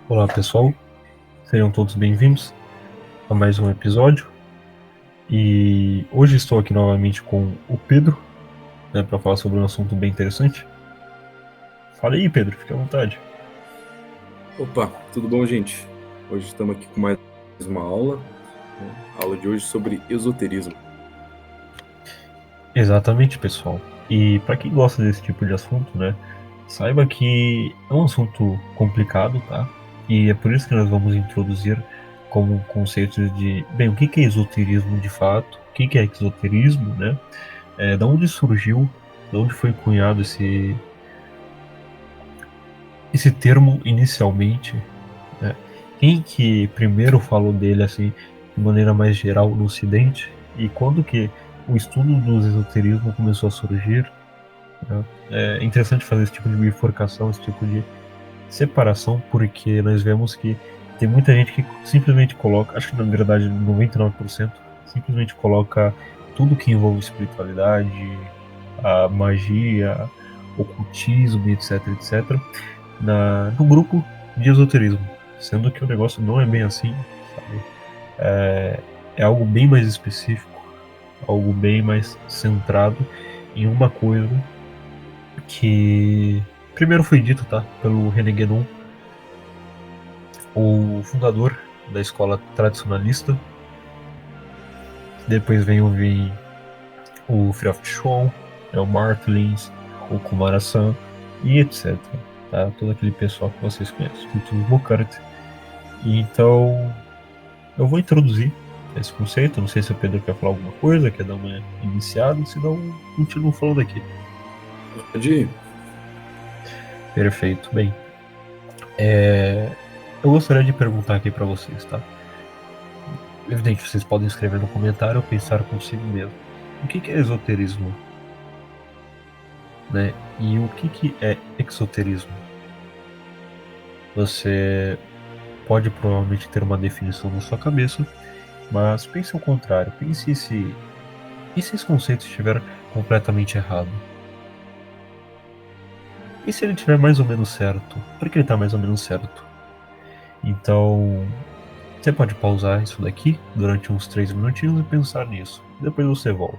Olá pessoal, sejam todos bem-vindos a mais um episódio. E hoje estou aqui novamente com o Pedro, né, para falar sobre um assunto bem interessante. Fala aí, Pedro, fique à vontade. Opa, tudo bom, gente? Hoje estamos aqui com mais uma aula, né? A aula de hoje sobre esoterismo. Exatamente, pessoal. E para quem gosta desse tipo de assunto, né, saiba que é um assunto complicado, tá? E é por isso que nós vamos introduzir como conceitos de, bem, o que é esoterismo de fato, o que é exoterismo, né? Da onde surgiu, de onde foi cunhado esse termo inicialmente, né? Quem que primeiro falou dele assim de maneira mais geral no Ocidente e quando que o estudo do esoterismo começou a surgir, né? É interessante fazer esse tipo de bifurcação, esse tipo de separação, porque nós vemos que tem muita gente que simplesmente coloca, acho que na verdade 99% simplesmente coloca tudo que envolve espiritualidade, a magia, ocultismo, etc, etc, no grupo de esoterismo, sendo que o negócio não é bem assim, sabe? É algo bem mais específico, algo bem mais centrado em uma coisa que primeiro foi dito, tá, pelo René Guénon, o fundador da escola tradicionalista. Depois vem o Frioff Chon, o Martlins, o Kumarasan e etc. Tá? Todo aquele pessoal que vocês conhecem, Tutu Bocart. E então eu vou introduzir esse conceito. Não sei se o Pedro quer falar alguma coisa, quer dar uma iniciada, senão continuo falando aqui. Pode ir. Perfeito. Bem, eu gostaria de perguntar aqui para vocês, tá? Evidente, vocês podem escrever no comentário ou pensar consigo mesmo. O que é esoterismo, né? E o que é exoterismo? Você pode provavelmente ter uma definição na sua cabeça, mas pense ao contrário. Pense e se esse conceito estiver completamente errado? E se ele estiver mais ou menos certo? Por que ele está mais ou menos certo? Então, você pode pausar isso daqui durante uns 3 minutinhos e pensar nisso. Depois você volta.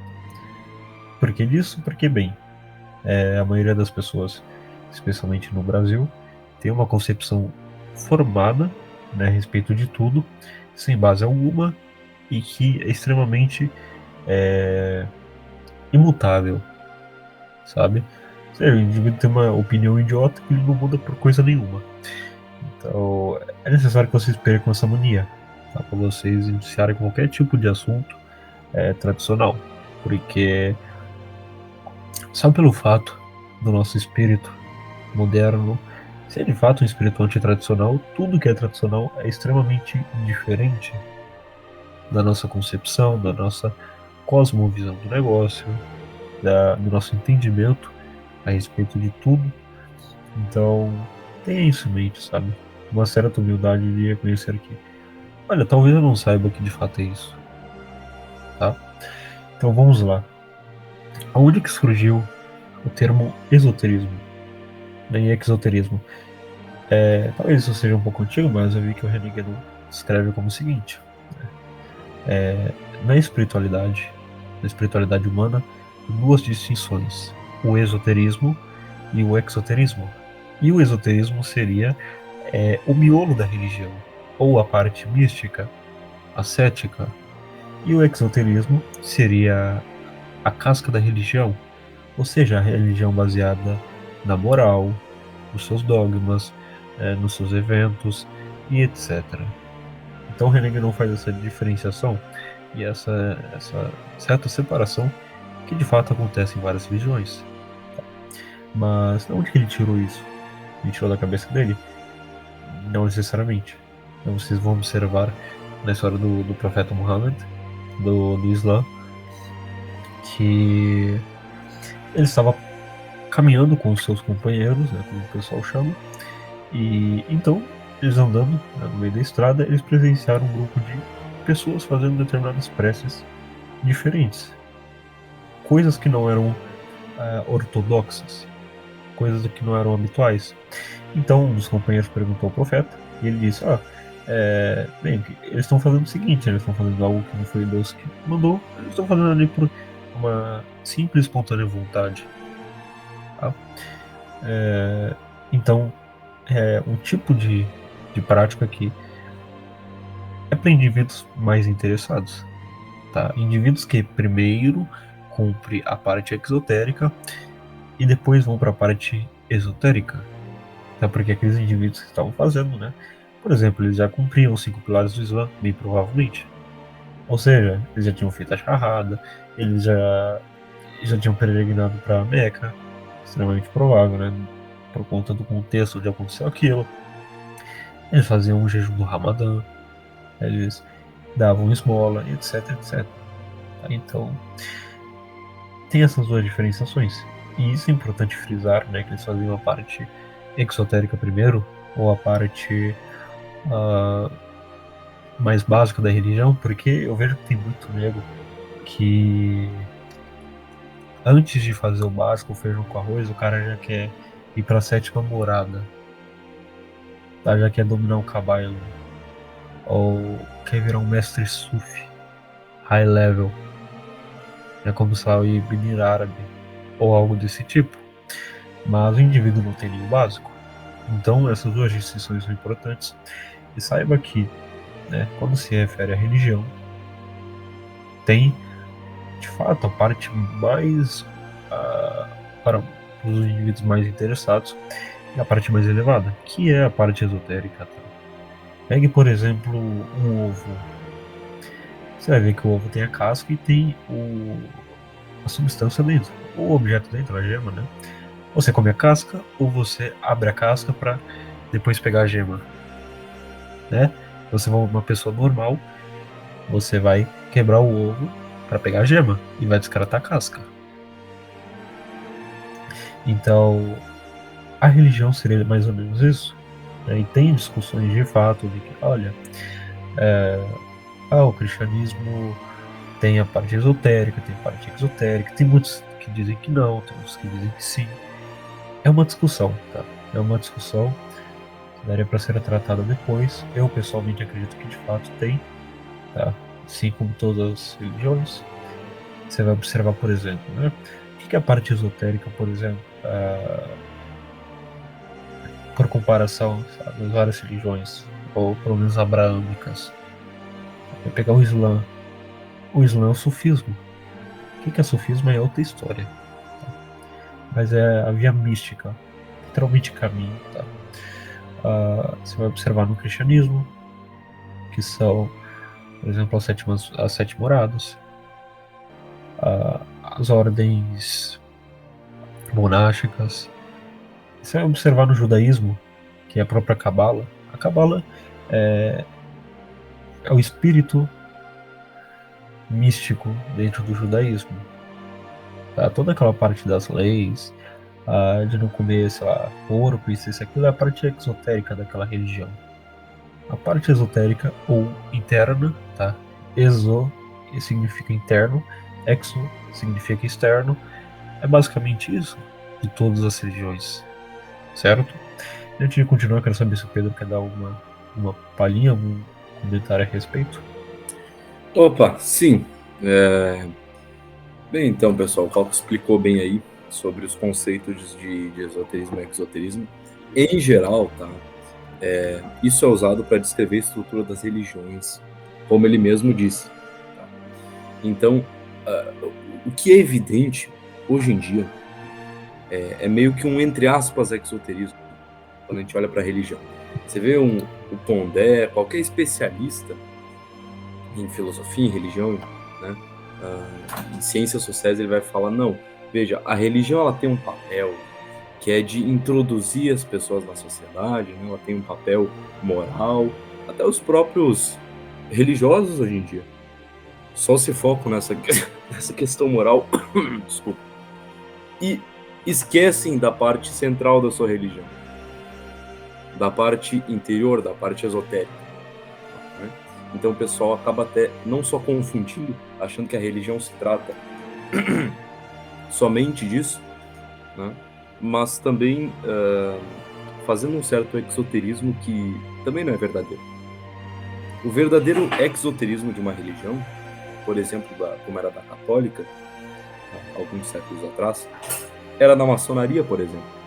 Por que disso? Porque, bem, a maioria das pessoas, especialmente no Brasil, tem uma concepção formada, né, a respeito de tudo, sem base alguma e que é extremamente é, imutável, sabe? Sério, o indivíduo tem uma opinião idiota que ele não muda por coisa nenhuma. Então, é necessário que vocês percam essa mania, tá? Para vocês iniciarem qualquer tipo de assunto tradicional. Porque só pelo fato do nosso espírito moderno ser de fato um espírito antitradicional, tudo que é tradicional é extremamente diferente da nossa concepção, da nossa cosmovisão do negócio, do nosso entendimento a respeito de tudo. Então, tenha isso em mente, sabe? Uma certa humildade de reconhecer que, olha, talvez eu não saiba o que de fato é isso, tá? Então vamos lá. Aonde que surgiu o termo esoterismo, né, e exoterismo? Talvez isso seja um pouco antigo, mas eu vi que o René Guénon escreve como o seguinte: na espiritualidade, na espiritualidade humana, duas distinções: o esoterismo e o exoterismo. E o esoterismo seria o miolo da religião, ou a parte mística, ascética, e o exoterismo seria a casca da religião, ou seja, a religião baseada na moral, nos seus dogmas, nos seus eventos e etc. Então René não faz essa diferenciação e essa certa separação que de fato acontece em várias religiões. Mas de onde que ele tirou isso? Ele tirou da cabeça dele? Não necessariamente. Então vocês vão observar na história do profeta Muhammad, do Islã, que ele estava caminhando com os seus companheiros, né, como o pessoal chama, e então eles andando, né, no meio da estrada, eles presenciaram um grupo de pessoas fazendo determinadas preces diferentes, coisas que não eram ortodoxas, coisas que não eram habituais. Então um dos companheiros perguntou ao profeta, E ele disse, bem, eles estão fazendo o seguinte, eles estão fazendo algo que não foi Deus que mandou, eles estão fazendo ali por uma simples espontânea vontade. Tá? Então, um tipo de prática que é para indivíduos mais interessados. Tá? Indivíduos que primeiro cumprem a parte exotérica e depois vão para a parte esotérica. Tá? Porque aqueles indivíduos que estavam fazendo, né? Por exemplo, eles já cumpriam os 5 pilares do Islã, bem provavelmente. Ou seja, eles já tinham feito a charrada, eles já tinham peregrinado para Meca, extremamente provável, né? Por conta do contexto onde aconteceu aquilo. Eles faziam o jejum do Ramadã, eles davam esmola, etc, etc. Tá? Então, tem essas duas diferenciações. E isso é importante frisar, né? Que eles faziam a parte exotérica primeiro, ou a parte mais básica da religião, porque eu vejo que tem muito nego que antes de fazer o básico, o feijão com arroz, o cara já quer ir para a sétima morada, tá? Já quer dominar o Kabbalion, ou quer virar um mestre sufi, high level, já começar a ir Ibn árabe, ou algo desse tipo. Mas o indivíduo não tem nenhum básico. Então essas duas distinções são importantes. E saiba que, né, quando se refere à religião, tem de fato a parte mais para os indivíduos mais interessados e a parte mais elevada, que é a parte esotérica. Tá? Pegue, por exemplo, um ovo. Você vai ver que o ovo tem a casca e tem a substância dentro, o objeto dentro, a gema, né? Você come a casca ou você abre a casca para depois pegar a gema, né? Você vai uma pessoa normal, você vai quebrar o ovo para pegar a gema e vai descaratar a casca. Então, a religião seria mais ou menos isso. Né? E tem discussões de fato de que, olha, o cristianismo tem a parte esotérica, tem a parte exotérica, tem muitos que dizem que não, tem outros que dizem que sim. É uma discussão, tá? É uma discussão que daria para ser tratada depois. Eu pessoalmente acredito que de fato tem, tá? Assim como todas as religiões. Você vai observar, por exemplo, né? O que é a parte esotérica, por exemplo? Por comparação, sabe, das várias religiões, ou pelo menos abraâmicas. Vai pegar o Islã. O Islã é o sufismo. O que é sufismo é outra história. Tá? Mas é a via mística, literalmente caminho. Tá? Você vai observar no cristianismo, que são, por exemplo, as sete moradas, as ordens monásticas. Você vai observar no judaísmo, que é a própria Cabala. A Cabala é o espírito místico dentro do judaísmo. Tá? Toda aquela parte das leis, de não comer, sei lá, porco, isso, aquilo, é a parte exotérica daquela religião. A parte esotérica ou interna, tá? Exo significa interno, exo significa externo. É basicamente isso de todas as religiões, certo? Antes de continuar, quero saber se o Pedro quer dar uma palhinha, algum comentário a respeito. Opa, sim. Bem, então, pessoal, o Calco explicou bem aí sobre os conceitos de esoterismo e exoterismo. Em geral, tá? Isso é usado para descrever a estrutura das religiões, como ele mesmo disse. Tá? Então, o que é evidente hoje em dia é meio que um, entre aspas, exoterismo, quando a gente olha para a religião. Você vê o Pondé, qualquer especialista em filosofia, em religião, né? Em ciências sociais, ele vai falar, não, veja, a religião ela tem um papel que é de introduzir as pessoas na sociedade, né? Ela tem um papel moral, até os próprios religiosos hoje em dia só se focam nessa questão moral, desculpa, e esquecem da parte central da sua religião, da parte interior, da parte esotérica. Né? Então o pessoal acaba até não só confundindo, achando que a religião se trata somente disso, né? Mas também fazendo um certo exoterismo que também não é verdadeiro. O verdadeiro exoterismo de uma religião, por exemplo, como era da católica, há alguns séculos atrás, era na maçonaria, por exemplo.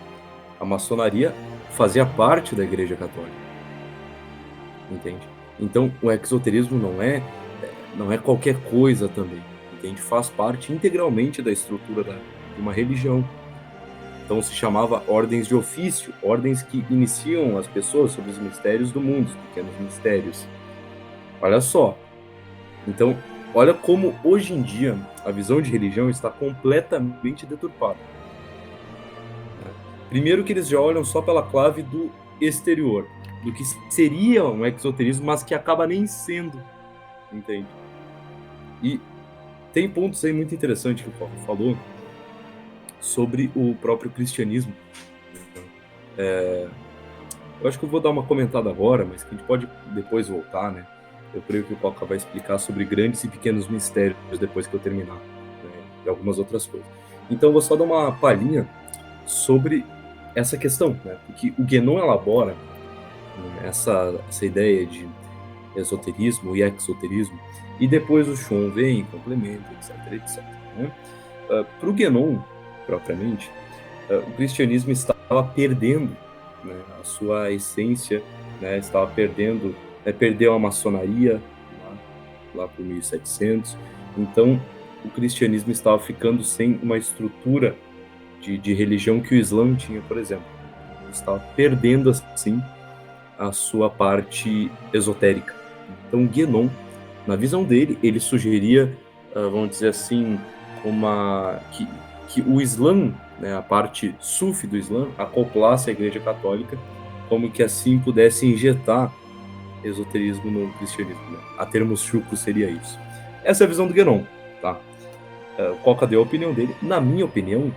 A maçonaria fazia parte da Igreja Católica, entende? Então, o exoterismo não é qualquer coisa também, entende? Faz parte integralmente da estrutura de uma religião. Então, se chamava ordens de ofício, ordens que iniciam as pessoas sobre os mistérios do mundo, os pequenos mistérios. Olha só. Então, olha como hoje em dia a visão de religião está completamente deturpada. Primeiro que eles já olham só pela clave do exterior, do que seria um exoterismo, mas que acaba nem sendo, entende? E tem pontos aí muito interessantes que o Paulo falou sobre o próprio cristianismo. Eu acho que eu vou dar uma comentada agora, mas que a gente pode depois voltar, né? Eu creio que o Coca vai explicar sobre grandes e pequenos mistérios depois que eu terminar, né? E algumas outras coisas. Então eu vou só dar uma palhinha sobre essa questão, né? Porque o Guénon elabora, né, essa ideia de esoterismo e exoterismo, e depois o Schön vem e complementa, etc. Né? Para o Guénon, propriamente, o cristianismo estava perdendo, né, a sua essência, né, estava perdendo, perdeu a maçonaria lá por 1700, então o cristianismo estava ficando sem uma estrutura de religião que o Islã tinha, por exemplo. Estava perdendo, assim, a sua parte esotérica. Então, Guénon, na visão dele, ele sugeria, vamos dizer assim, que o Islã, né, a parte sufi do Islã, acoplasse a Igreja Católica, como que assim pudesse injetar esoterismo no cristianismo. Né? A termos chucros seria isso. Essa é a visão do Guénon, tá? Qual cadê a opinião dele? Na minha opinião,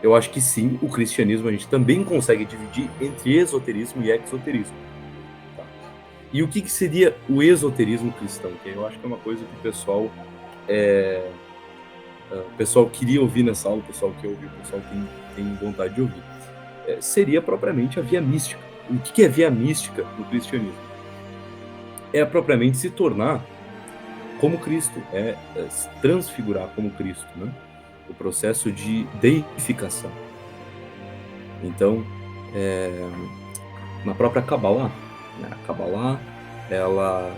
eu acho que sim, o cristianismo a gente também consegue dividir entre esoterismo e exoterismo. Tá? E o que seria o esoterismo cristão? Que eu acho que é uma coisa que o pessoal queria ouvir nessa aula, o pessoal que ouve, o pessoal tem vontade de ouvir. Seria propriamente a via mística. O que é via mística no cristianismo? É propriamente se tornar como Cristo, se transfigurar como Cristo, né? O processo de deificação. Então, na própria Kabbalah, né? A Kabbalah, ela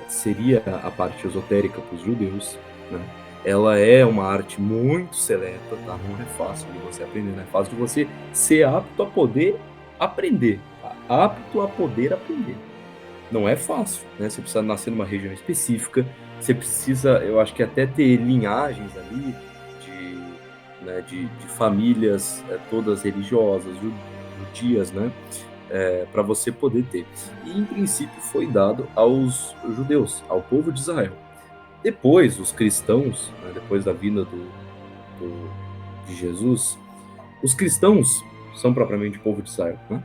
seria a parte esotérica para os judeus, né? Ela é uma arte muito seleta, tá? Não é fácil de você aprender, não é fácil de você ser apto a poder aprender, tá? Apto a poder aprender. Não é fácil, né? Você precisa nascer numa região específica, você precisa, eu acho que até ter linhagens ali de famílias todas religiosas, judias, né? Para você poder ter. E, em princípio, foi dado aos judeus, ao povo de Israel. Depois, os cristãos, né, depois da vinda de Jesus, os cristãos são propriamente o povo de Israel. Né?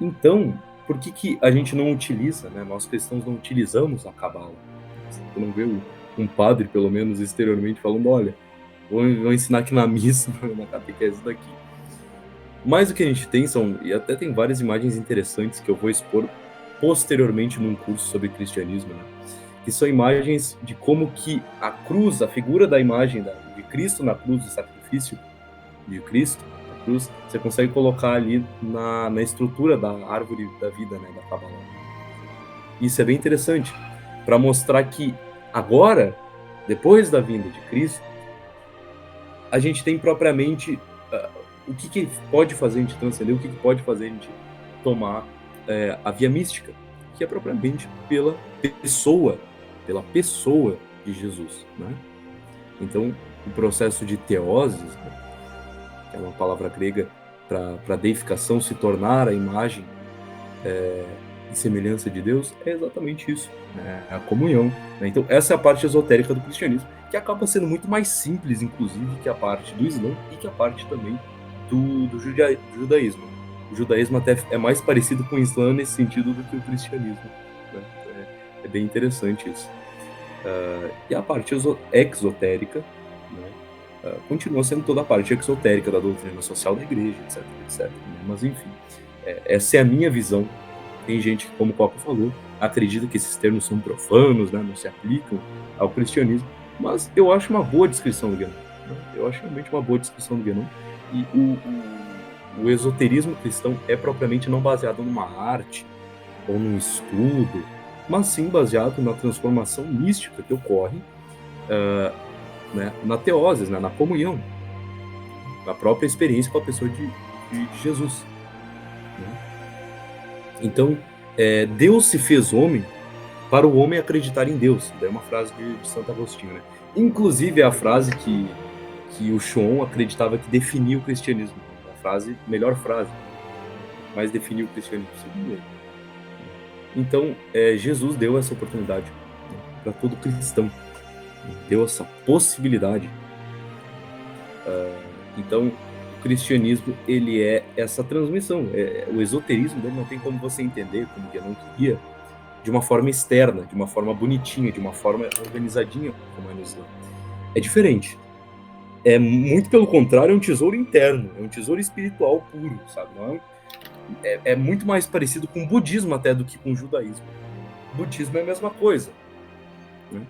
Então, por que a gente não utiliza, né? Nós cristãos não utilizamos a Cabala? Você não vê um padre, pelo menos exteriormente, falando, olha, vou ensinar aqui na missa, na catequese daqui. Mas o que a gente tem e até tem várias imagens interessantes que eu vou expor posteriormente num curso sobre cristianismo, né? Que são imagens de como que a cruz, a figura da imagem de Cristo na cruz, do sacrifício de Cristo, a cruz, você consegue colocar ali na estrutura da árvore da vida, né, da Kabbalah. Isso é bem interessante, para mostrar que agora, depois da vinda de Cristo, a gente tem propriamente o que pode fazer a gente transcender, o que pode fazer a gente tomar a via mística, que é propriamente pela pessoa de Jesus, né? Então, o processo de teoses, né, que é uma palavra grega para deificação, se tornar a imagem e semelhança de Deus, é exatamente isso, né? A comunhão. Né? Então, essa é a parte esotérica do cristianismo, que acaba sendo muito mais simples, inclusive, que a parte do Islã e que a parte também do judaísmo. O judaísmo até é mais parecido com o Islã nesse sentido do que o cristianismo. Né? É bem interessante isso. E a parte exotérica, né, continua sendo toda a parte exotérica da doutrina social da igreja, etc, etc. Mas enfim, essa é a minha visão. Tem gente que, como o Papa falou, acredita que esses termos são profanos, né, não se aplicam ao cristianismo, mas eu acho uma boa descrição do Guénon. Né? Eu acho realmente uma boa descrição do Guénon. E o esoterismo cristão é propriamente não baseado numa arte ou num estudo, mas sim baseado na transformação mística que ocorre né, na teoses, né, na comunhão, na própria experiência com a pessoa de Jesus. Né? Então, Deus se fez homem para o homem acreditar em Deus. Daí é uma frase de Santo Agostinho. Né? Inclusive é a frase que o Schoen acreditava que definia o cristianismo. A frase, melhor frase, mas definiu o cristianismo, segundo ele. Então, Jesus deu essa oportunidade, né, para todo cristão. Deu essa possibilidade. Então, o cristianismo, ele é essa transmissão. O esoterismo dele não tem como você entender, como que eu não queria, de uma forma externa, de uma forma bonitinha, de uma forma organizadinha, como é no Islã. É diferente. É muito pelo contrário, é um tesouro interno, é um tesouro espiritual puro, sabe? Não é muito mais parecido com o budismo até do que com o judaísmo. O budismo é a mesma coisa. Né?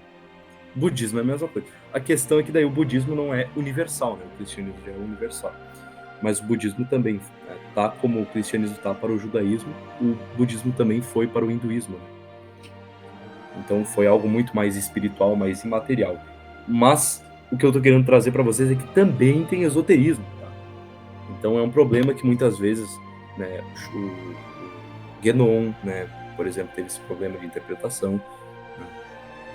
O budismo é a mesma coisa. A questão é que daí o budismo não é universal, né? O cristianismo já é universal. Mas o budismo também, né? Tá como o cristianismo está para o judaísmo, o budismo também foi para o hinduísmo. Né? Então foi algo muito mais espiritual, mais imaterial. Mas o que eu estou querendo trazer para vocês é que também tem esoterismo. Tá? Então é um problema que muitas vezes, né, o Guénon, né, por exemplo, teve esse problema de interpretação,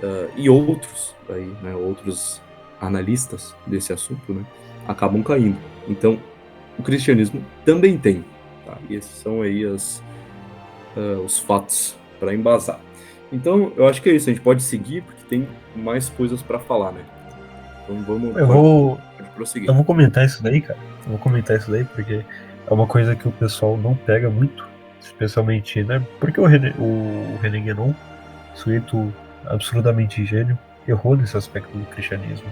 né, e outros, aí, né, outros analistas desse assunto, né, acabam caindo. Então o cristianismo também tem. Tá? E esses são aí os fatos para embasar. Então, eu acho que é isso. A gente pode seguir, porque tem mais coisas para falar, né? Então, pode prosseguir. Eu vou comentar isso daí, cara. Eu vou comentar isso daí porque é uma coisa que o pessoal não pega muito, especialmente, né? Porque o René Guénon, sujeito absurdamente gênio, errou nesse aspecto do cristianismo.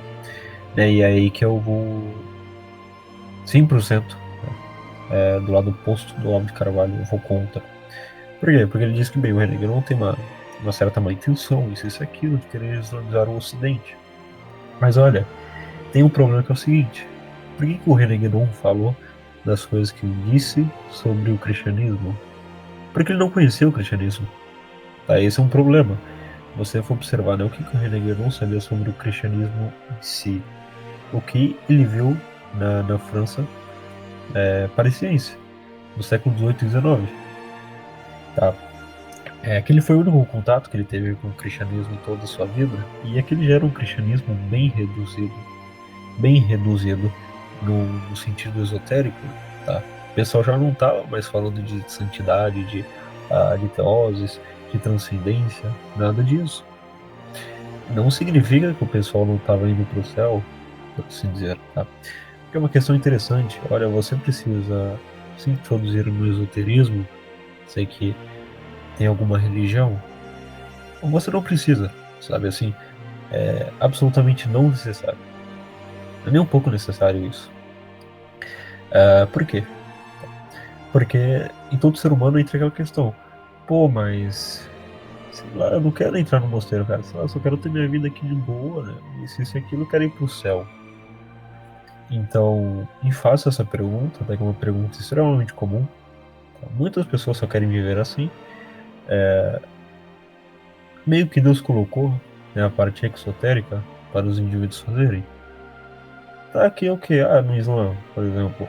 Né? E é aí que eu vou 100%, né? Do lado oposto do Olavo de Carvalho, eu vou contra. Por quê? Porque ele diz que, bem, o René Guénon tem uma certa má intenção, isso e aquilo, de querer islamisar o Ocidente. Mas olha, tem um problema que é o seguinte: por que o René Guénon falou das coisas que ele disse sobre o cristianismo? Porque ele não conhecia o cristianismo. Tá? Esse é um problema. Você for observar, né, o que o René Guénon sabia sobre o cristianismo em si. O que ele viu na França parisiense, no século XVIII e XIX. Tá? Aquele foi o único contato que ele teve com o cristianismo em toda a sua vida, e aquele já era um cristianismo bem reduzido no sentido esotérico. Tá? O pessoal já não estava mais falando de santidade, de teoses, de transcendência, nada disso. Não significa que o pessoal não estava indo para o céu, por assim dizer. Tá? Porque é uma questão interessante. Olha, você precisa se introduzir no esoterismo, sei que tem alguma religião, ou você não precisa, sabe assim? É absolutamente não necessário. Não é nem um pouco necessário isso. Por quê? Porque em todo ser humano entra aquela questão: pô, mas sei lá, eu não quero entrar no mosteiro, cara. Sei lá, eu só quero ter minha vida aqui de boa, né? Isso e aquilo, eu quero ir pro céu. Então, e faço essa pergunta, até que é uma pergunta extremamente comum. Tá? Muitas pessoas só querem viver assim. Meio que Deus colocou, né, a parte exotérica para os indivíduos fazerem. Tá aqui o que? No Islã, por exemplo,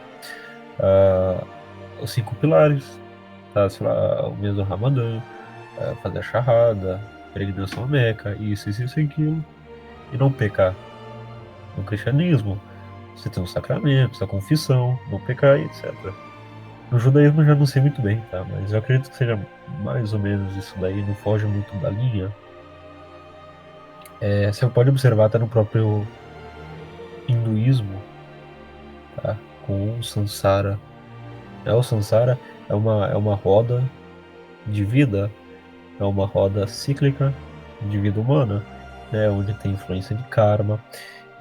os 5 pilares, tá? Sei lá, o mês do Ramadã, fazer a Shahada, peregrinação a Meca, isso e aquilo, e não pecar. No cristianismo, você tem os sacramentos, a confissão, não pecar, etc. No judaísmo eu já não sei muito bem, tá? Mas eu acredito que seja mais ou menos isso daí, não foge muito da linha. Você pode observar até no próprio hinduísmo, tá? Com o Sansara. O Sansara é uma roda de vida, é uma roda cíclica de vida humana, né? Onde tem influência de karma.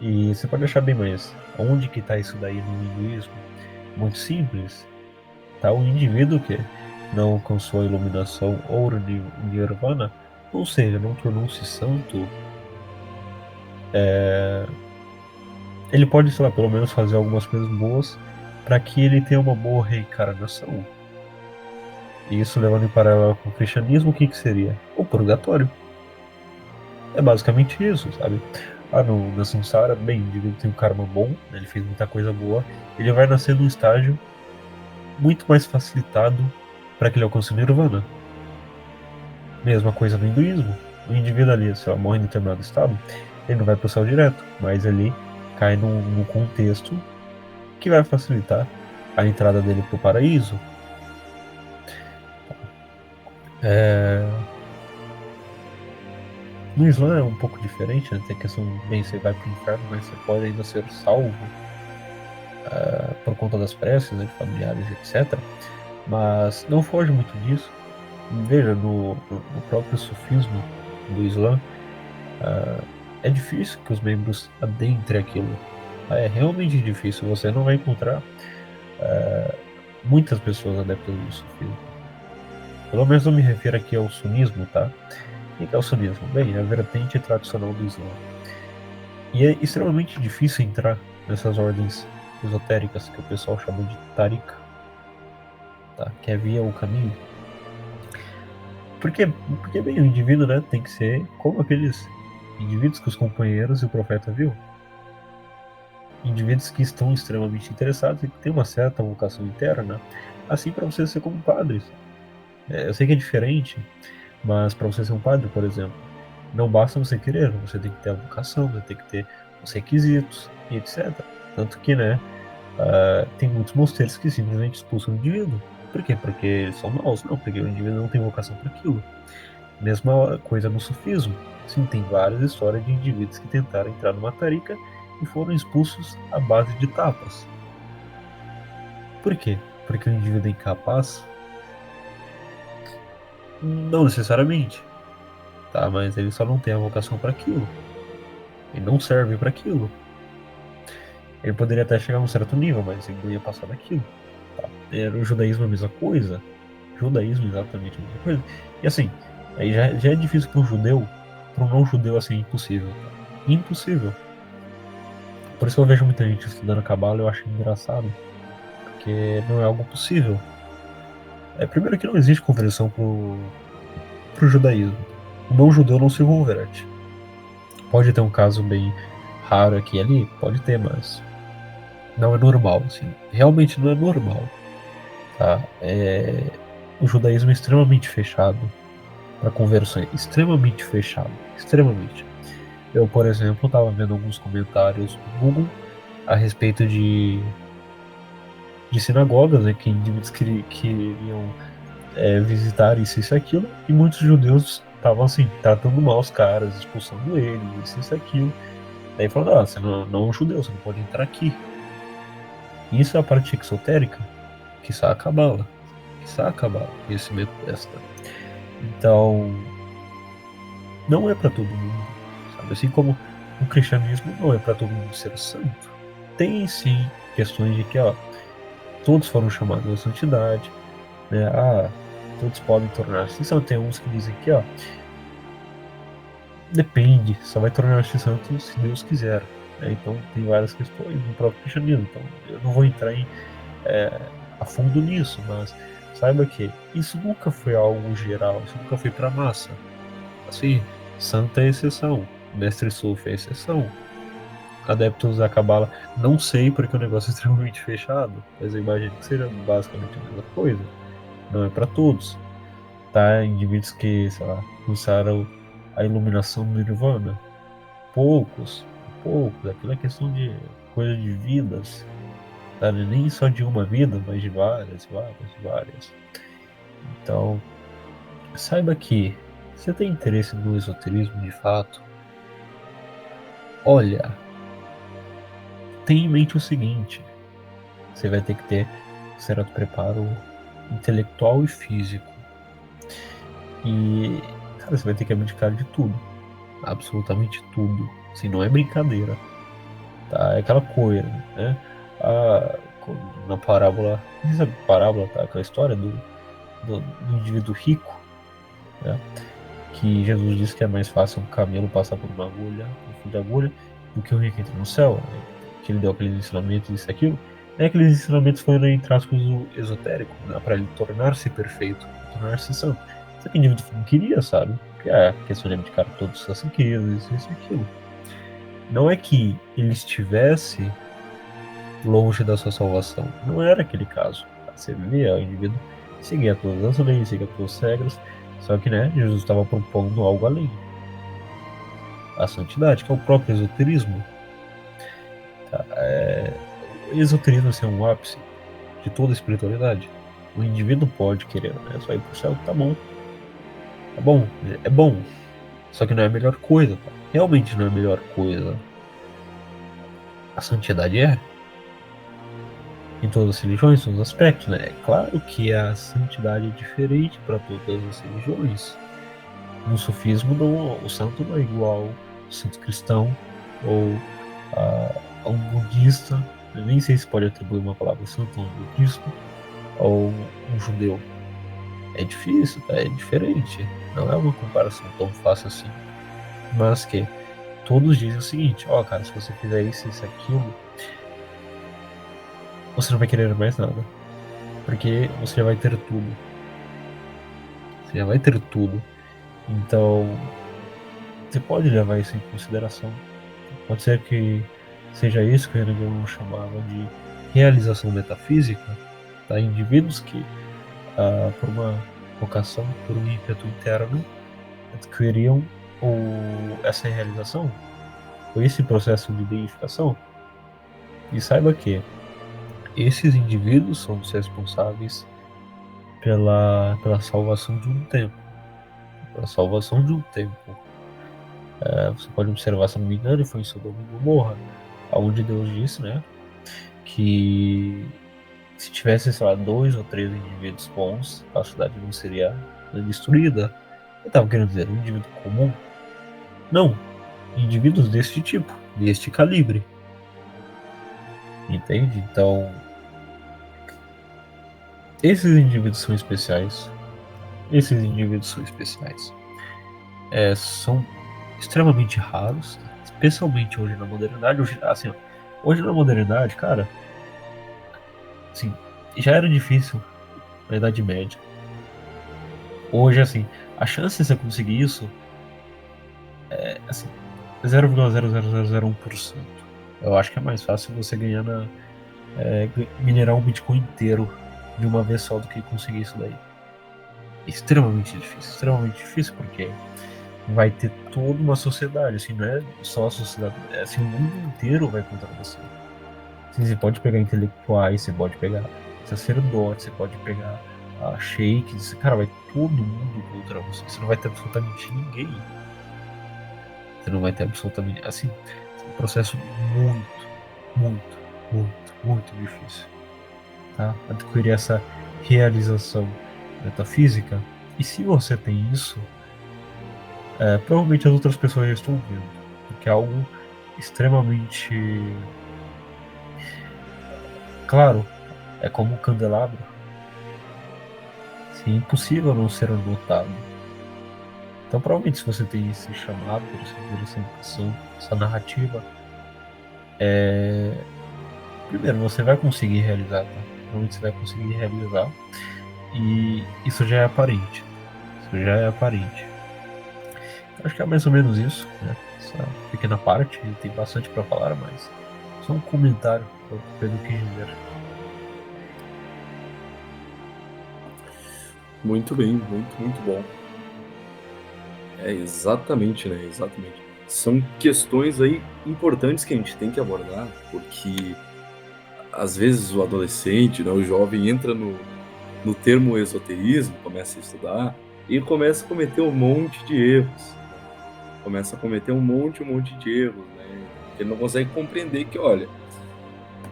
E você pode achar bem, mas onde que está isso daí no hinduísmo? Muito simples. Tá o indivíduo que não alcançou a iluminação ou o nirvana, ou seja, não tornou-se santo, ele pode, sei lá, pelo menos fazer algumas coisas boas para que ele tenha uma boa reencarnação. E isso levando em paralelo com o cristianismo, o que que seria? O purgatório. É basicamente isso, sabe? Na Samsara, bem, o indivíduo tem um karma bom, né, ele fez muita coisa boa, ele vai nascer num estágio muito mais facilitado para que ele alcance o Nirvana. Mesma coisa no hinduísmo. O indivíduo ali, se ela morre em determinado estado, ele não vai para o céu direto, mas ele cai num contexto que vai facilitar a entrada dele para o paraíso. É... No Islã é um pouco diferente, né? Tem a questão, bem, você vai para o inferno, mas você pode ainda ser salvo por conta das preces, né, de familiares, etc. Mas não foge muito disso. Veja, no próprio sufismo do Islã, é difícil que os membros adentrem aquilo. É realmente difícil. Você não vai encontrar muitas pessoas adeptas do sufismo. Pelo menos eu me refiro aqui ao sunismo, tá? O que é o sunismo? Bem, é a vertente tradicional do Islã. E é extremamente difícil entrar nessas ordens esotéricas que o pessoal chama de tariqa, tá? Que é via o caminho. Porque bem, o indivíduo, né, tem que ser como aqueles indivíduos que os companheiros e o profeta viu. Indivíduos que estão extremamente interessados e que têm uma certa vocação interna, assim para você ser como padres. Eu sei que é diferente, mas para você ser um padre, por exemplo, não basta você querer, você tem que ter a vocação, você tem que ter os requisitos e etc. Tanto que, né, tem muitos mosteiros que simplesmente expulsam o indivíduo. Por quê? Porque eles são maus? Não, porque o indivíduo não tem vocação para aquilo. Mesma coisa no sufismo. Sim, tem várias histórias de indivíduos que tentaram entrar numa tarica e foram expulsos à base de tapas. Por quê? Porque o indivíduo é incapaz? Não necessariamente, tá? Mas ele só não tem a vocação para aquilo. Ele não serve para aquilo. Ele poderia até chegar a um certo nível, mas ele não ia passar daquilo. Tá? Era o judaísmo a mesma coisa. Judaísmo exatamente a mesma coisa. E assim, aí já é difícil para um judeu, para um não judeu assim, impossível. Tá? Impossível. Por isso que eu vejo muita gente estudando cabala e eu acho engraçado, porque não é algo possível. Primeiro que não existe conversão pro judaísmo. O não judeu não se converte. Pode ter um caso bem raro aqui e ali, pode ter, mas não é normal, assim. Realmente não é normal, tá? O judaísmo é extremamente fechado para conversões, extremamente fechado, extremamente. Eu, por exemplo, estava vendo alguns comentários no Google a respeito de sinagogas, né, que indivíduos queriam visitar isso e aquilo, e muitos judeus estavam assim, tratando mal os caras, expulsando eles, isso e aquilo. Daí falando, você não é um judeu, você não pode entrar aqui. Isso é a parte exotérica, que a cabala, a cabala, conhecimento desta. Então, não é para todo mundo, sabe? Assim como o cristianismo não é para todo mundo ser santo. Tem sim questões de que, ó, todos foram chamados à santidade, né? Todos podem tornar-se santos. Tem uns que dizem que, ó, depende, só vai tornar-se santo se Deus quiser. Né? Então tem várias questões no próprio cristianismo. Então eu não vou entrar a fundo nisso, mas saiba que isso nunca foi algo geral, isso nunca foi para massa. Assim, santa é exceção, mestre Sufi é exceção. Adeptos da Cabala, não sei porque o negócio é extremamente fechado, mas eu imagino que seja basicamente a mesma coisa. Não é para todos. Tá? Indivíduos que, sei lá, alcançaram a iluminação do Nirvana. Poucos, poucos. Aquilo é questão de coisa de vidas. Tá? Nem só de uma vida, mas de várias, várias, várias. Então, saiba que você tem interesse no esoterismo de fato, olha, tenha em mente o seguinte: você vai ter que ter certo preparo intelectual e físico. E, cara, você vai ter que abdicar de tudo. Absolutamente tudo. Assim, não é brincadeira. tá? É aquela coisa, né? A, na parábola, não sei se é parábola, tá? Aquela história do indivíduo rico, né? Que Jesus disse que é mais fácil um camelo passar por uma agulha, um fio de agulha, do que o rico entrar no céu, né? Que ele deu aqueles ensinamentos, isso e aquilo. E aqueles ensinamentos foram, entre aspas, o esotérico, né? Para ele tornar-se perfeito, tornar-se santo. Só que o indivíduo não queria, sabe? Porque é questão de abdicar todos os riquezas, isso e aquilo. Não é que ele estivesse longe da sua salvação. Não era aquele caso. Você via o indivíduo seguia todas as leis, seguia todas as regras, só que, né, Jesus estava propondo algo além. A santidade, que é o próprio esoterismo. Tá? O esoterismo assim, é um ápice de toda a espiritualidade. O indivíduo pode querer, né? Só ir pro céu, tá bom. Tá bom, é bom. Só que não é a melhor coisa, tá? Realmente não é a melhor coisa. A santidade é. Em todas as religiões, em todos os aspectos, né? É claro que a santidade é diferente para todas as religiões. No sufismo, não, o santo não é igual ao santo cristão ou a um budista. Eu nem sei se pode atribuir uma palavra santo a um budista ou um judeu. É difícil, tá? É diferente. Não é uma comparação tão fácil assim. Mas que todos dizem o seguinte: ó, cara, se você fizer isso, aquilo, você não vai querer mais nada. Porque você já vai ter tudo. Você já vai ter tudo. Então, você pode levar isso em consideração. Pode ser que seja isso que o René Girard chamava de realização metafísica, tá? Indivíduos que, por uma vocação, por um ímpeto interno, adquiriam essa realização, ou esse processo de identificação. E saiba que esses indivíduos são os responsáveis pela salvação de um tempo. Pela salvação de um tempo. Você pode observar, se não me engano, foi em Sodoma e Gomorra, onde Deus disse, né, que se tivesse, sei lá, 2 ou 3 indivíduos bons, a cidade não seria destruída. Eu estava querendo dizer, um indivíduo comum? Não, indivíduos deste tipo, deste calibre. Entende? Então, esses indivíduos são especiais. Esses indivíduos são especiais. São extremamente raros, especialmente hoje na modernidade. Hoje, assim, ó, hoje na modernidade, cara, assim, já era difícil na Idade Média. Hoje, assim, a chance de você conseguir isso é assim, 0,00001%. Eu acho que é mais fácil você ganhar minerar um Bitcoin inteiro de uma vez só do que conseguir isso daí. Extremamente difícil, porque vai ter toda uma sociedade, assim, não é só a sociedade, assim, o mundo inteiro vai contra você. Assim, você pode pegar intelectuais, você pode pegar sacerdotes, você pode pegar sheiks, cara, vai todo mundo contra você. Você não vai ter absolutamente ninguém. Você não vai ter absolutamente. Assim, é um processo muito difícil. Tá? Adquirir essa realização metafísica. E se você tem isso, provavelmente as outras pessoas já estão vendo. Porque é algo extremamente. Claro, é como um candelabro. Assim, é impossível não ser notado. Então, provavelmente, se você tem esse chamado, essa educação, essa narrativa, primeiro, você vai conseguir realizar, tá? Provavelmente você vai conseguir realizar. E isso já é aparente. Isso já é aparente. Acho que é mais ou menos isso, né? Essa pequena parte. Tem bastante para falar, mas só um comentário para o Pedro quis dizer. Muito bem, muito bom. É exatamente, né? Exatamente. São questões aí importantes que a gente tem que abordar, porque às vezes o adolescente, né, o jovem entra no termo esoterismo, começa a estudar e começa a cometer um monte de erros. Começa a cometer um monte de erros, né? Ele não consegue compreender que, olha,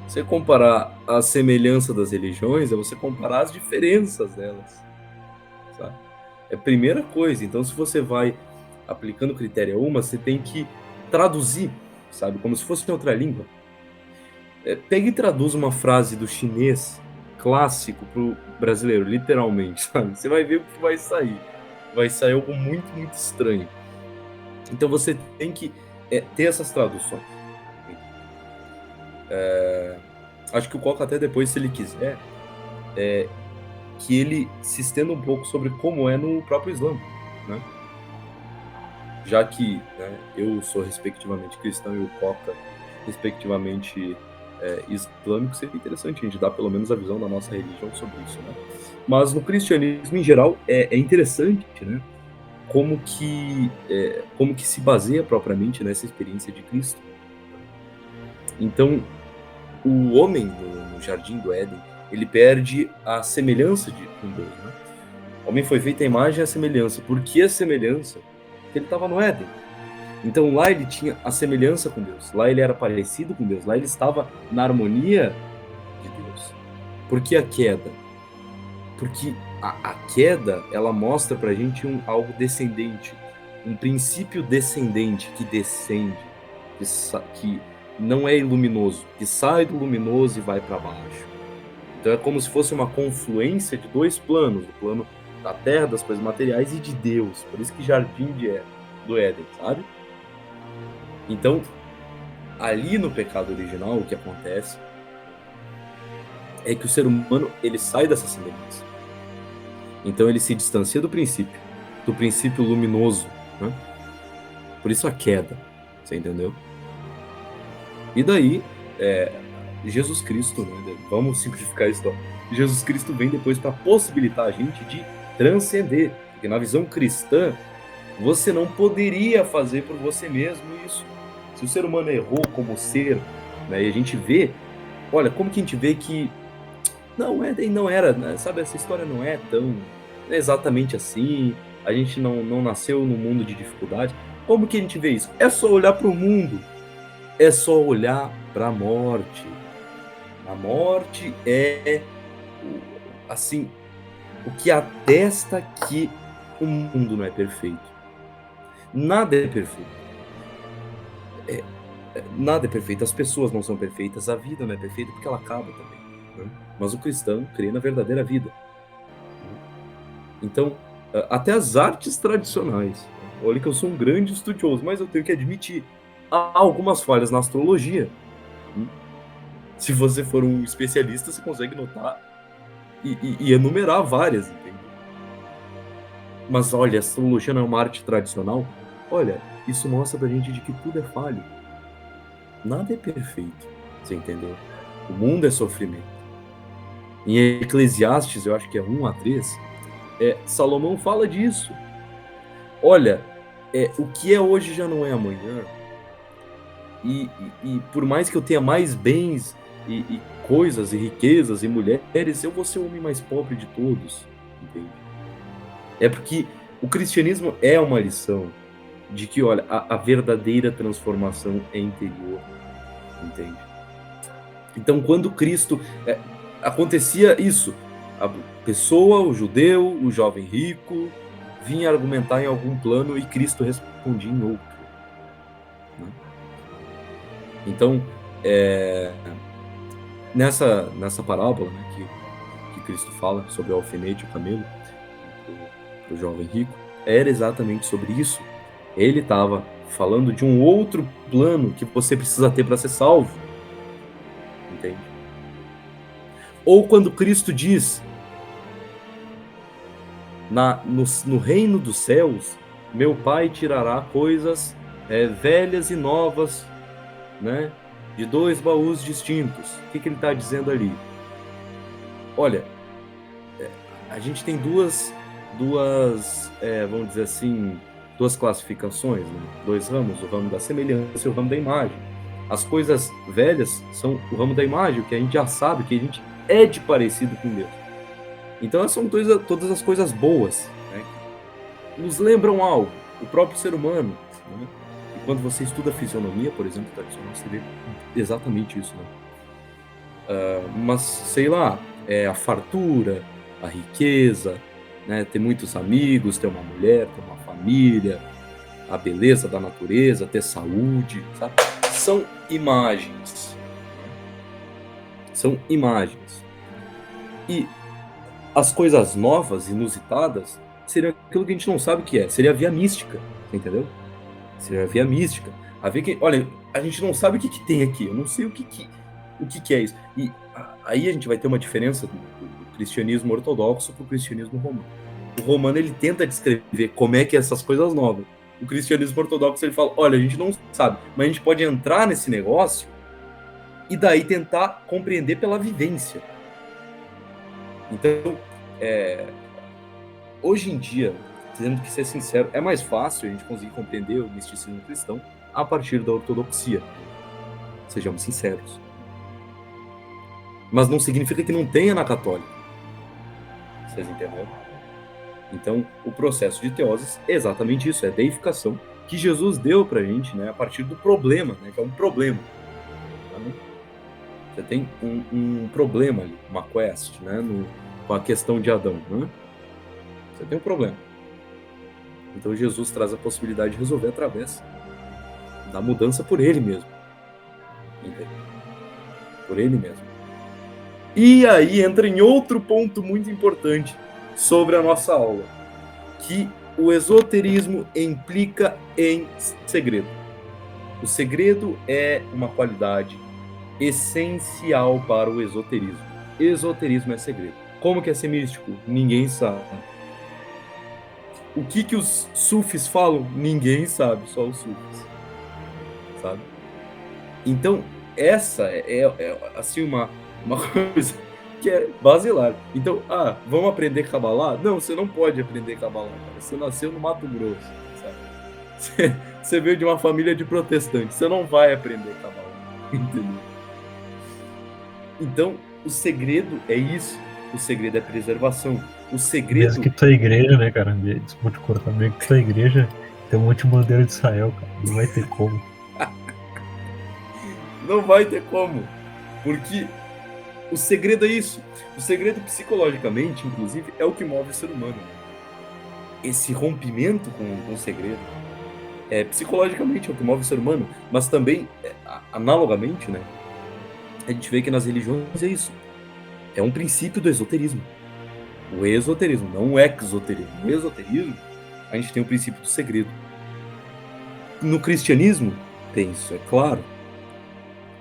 você comparar a semelhança das religiões é você comparar as diferenças delas, sabe? É a primeira coisa. Então, se você vai aplicando critério a uma, você tem que traduzir, sabe? Como se fosse em outra língua. Pega e traduz uma frase do chinês clássico pro brasileiro, literalmente, sabe? Você vai ver o que vai sair. Vai sair algo muito, muito estranho. Então você tem que ter essas traduções. Acho que o Coca até depois, se ele quiser, que ele se estenda um pouco sobre como é no próprio Islã, né? Já que, né, eu sou respectivamente cristão e o Coca respectivamente islâmico, seria interessante a gente dar pelo menos a visão da nossa religião sobre isso, né? Mas no cristianismo em geral é interessante, né? Como que se baseia propriamente nessa experiência de Cristo. Então, o homem no Jardim do Éden, ele perde a semelhança com Deus, né? O homem foi feito à imagem e à semelhança. Por que a semelhança? Porque ele estava no Éden. Então lá ele tinha a semelhança com Deus. Lá ele era parecido com Deus. Lá ele estava na harmonia de Deus. Por que a queda? Porque a queda, ela mostra pra gente algo descendente. Um princípio descendente que descende. Que não é luminoso. Que sai do luminoso e vai para baixo. Então é como se fosse uma confluência de dois planos. O plano da terra, das coisas materiais e de Deus. Por isso que jardim do Éden, sabe? Então, ali no pecado original, o que acontece é que o ser humano, ele sai dessa semelhança. Então ele se distancia do princípio luminoso, né? Por isso a queda, você entendeu? E daí, Jesus Cristo, né? Vamos simplificar isso. Jesus Cristo vem depois para possibilitar a gente de transcender, porque na visão cristã, você não poderia fazer por você mesmo isso. Se o ser humano errou como ser, né, e a gente vê, olha, como que a gente vê que não era, né, sabe, essa história não é tão exatamente assim, a gente não nasceu num mundo de dificuldade. Como que a gente vê isso? É só olhar para o mundo, é só olhar para a morte. A morte é, assim, o que atesta que o mundo não é perfeito. Nada é perfeito. Nada é perfeito, as pessoas não são perfeitas, a vida não é perfeita porque ela acaba também, né? Mas o cristão crê na verdadeira vida. Então, até as artes tradicionais, olha que eu sou um grande estudioso, mas eu tenho que admitir, há algumas falhas na astrologia. Se você for um especialista, você consegue notar e enumerar várias, entende? Mas olha, a astrologia não é uma arte tradicional. Olha, isso mostra pra gente de que tudo é falho. Nada é perfeito, você entendeu? O mundo é sofrimento. Em Eclesiastes, eu acho que é 1-3, Salomão fala disso. Olha, o que é hoje já não é amanhã. E por mais que eu tenha mais bens e coisas e riquezas e mulheres, eu vou ser o homem mais pobre de todos, entende? É porque o cristianismo é uma lição de que, olha, a verdadeira transformação é interior, entende? Então, quando Cristo acontecia isso, a pessoa, o judeu, o jovem rico, vinha argumentar em algum plano e Cristo respondia em outro, né? Então, nessa parábola, né, que Cristo fala sobre o alfinete e o camelo, para o jovem rico, era exatamente sobre isso. Ele estava falando de um outro plano que você precisa ter para ser salvo, entende? Ou quando Cristo diz, no reino dos céus, meu Pai tirará coisas velhas e novas, né, de dois baús distintos. O que ele está dizendo ali? Olha, a gente tem duas vamos dizer assim, duas classificações, né? Dois ramos, o ramo da semelhança e o ramo da imagem. As coisas velhas são o ramo da imagem, o que a gente já sabe, que a gente é de parecido com Deus. Então essas são todas as coisas boas, né, que nos lembram algo, o próprio ser humano, né? E quando você estuda fisionomia, por exemplo, tradicional, você vê exatamente isso, né? Mas, sei lá, a fartura, a riqueza, né, ter muitos amigos, ter uma mulher, ter uma família, a beleza da natureza, ter saúde, sabe? São imagens. São imagens. E as coisas novas, inusitadas, seriam aquilo que a gente não sabe o que é. Seria a via mística, entendeu? Seria a via mística. A via que, olha, a gente não sabe o que tem aqui. Eu não sei o que é isso. E aí a gente vai ter uma diferença do cristianismo ortodoxo para o cristianismo romano. O romano, ele tenta descrever como é que é essas coisas novas. O cristianismo ortodoxo, ele fala, olha, a gente não sabe, mas a gente pode entrar nesse negócio e daí tentar compreender pela vivência. Então, hoje em dia, tendo que ser sincero, é mais fácil a gente conseguir compreender o misticismo cristão a partir da ortodoxia. Sejamos sinceros. Mas não significa que não tenha na católica. Vocês entenderam? Então, o processo de teoses é exatamente isso, é a deificação que Jesus deu pra gente, né, a partir do problema, né, que é um problema. Né? Você tem um problema ali, uma quest, né, com a questão de Adão. Né? Você tem um problema. Então, Jesus traz a possibilidade de resolver através da mudança por ele mesmo. Entende? Por ele mesmo. E aí entra em outro ponto muito importante sobre a nossa aula, que o esoterismo implica em segredo. O segredo é uma qualidade essencial para o esoterismo. Esoterismo é segredo. Como que é ser místico? Ninguém sabe. O que os sufis falam? Ninguém sabe, só os sufis. Sabe? Então, essa é assim, uma coisa que é basilar. Então, vamos aprender Kabbalah? Não, você não pode aprender Kabbalah, cara. Você nasceu no Mato Grosso, sabe? Você veio de uma família de protestantes, você não vai aprender Kabbalah, entendeu? Então, o segredo é isso. O segredo é preservação. O segredo... Mesmo que tua igreja, né, cara? Desculpa te cortar, mesmo que tua igreja tem um monte de bandeira de Israel, cara. Não vai ter como. Não vai ter como. Porque o segredo é isso. O segredo, psicologicamente, inclusive, é o que move o ser humano. Esse rompimento com o segredo, psicologicamente, é o que move o ser humano. Mas também, analogamente, né? A gente vê que nas religiões é isso. É um princípio do esoterismo. O esoterismo, não o exoterismo. No esoterismo, a gente tem o princípio do segredo. No cristianismo, tem isso, é claro.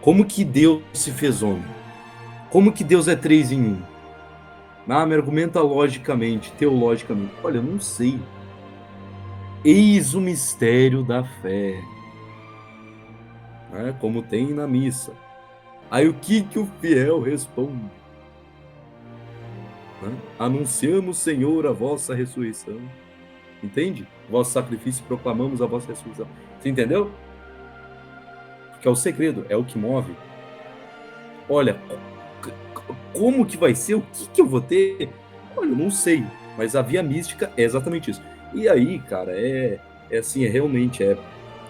Como que Deus se fez homem? Como que Deus é 3 em 1? Me argumenta logicamente, teologicamente. Olha, eu não sei. Eis o mistério da fé. Né? Como tem na missa. Aí o que o fiel responde? Né? Anunciamos, Senhor, a vossa ressurreição. Entende? Vosso sacrifício, proclamamos a vossa ressurreição. Você entendeu? Porque é o segredo, é o que move. Olha, como que vai ser? O que eu vou ter? Olha, eu não sei. Mas a via mística é exatamente isso. E aí, cara, assim, realmente,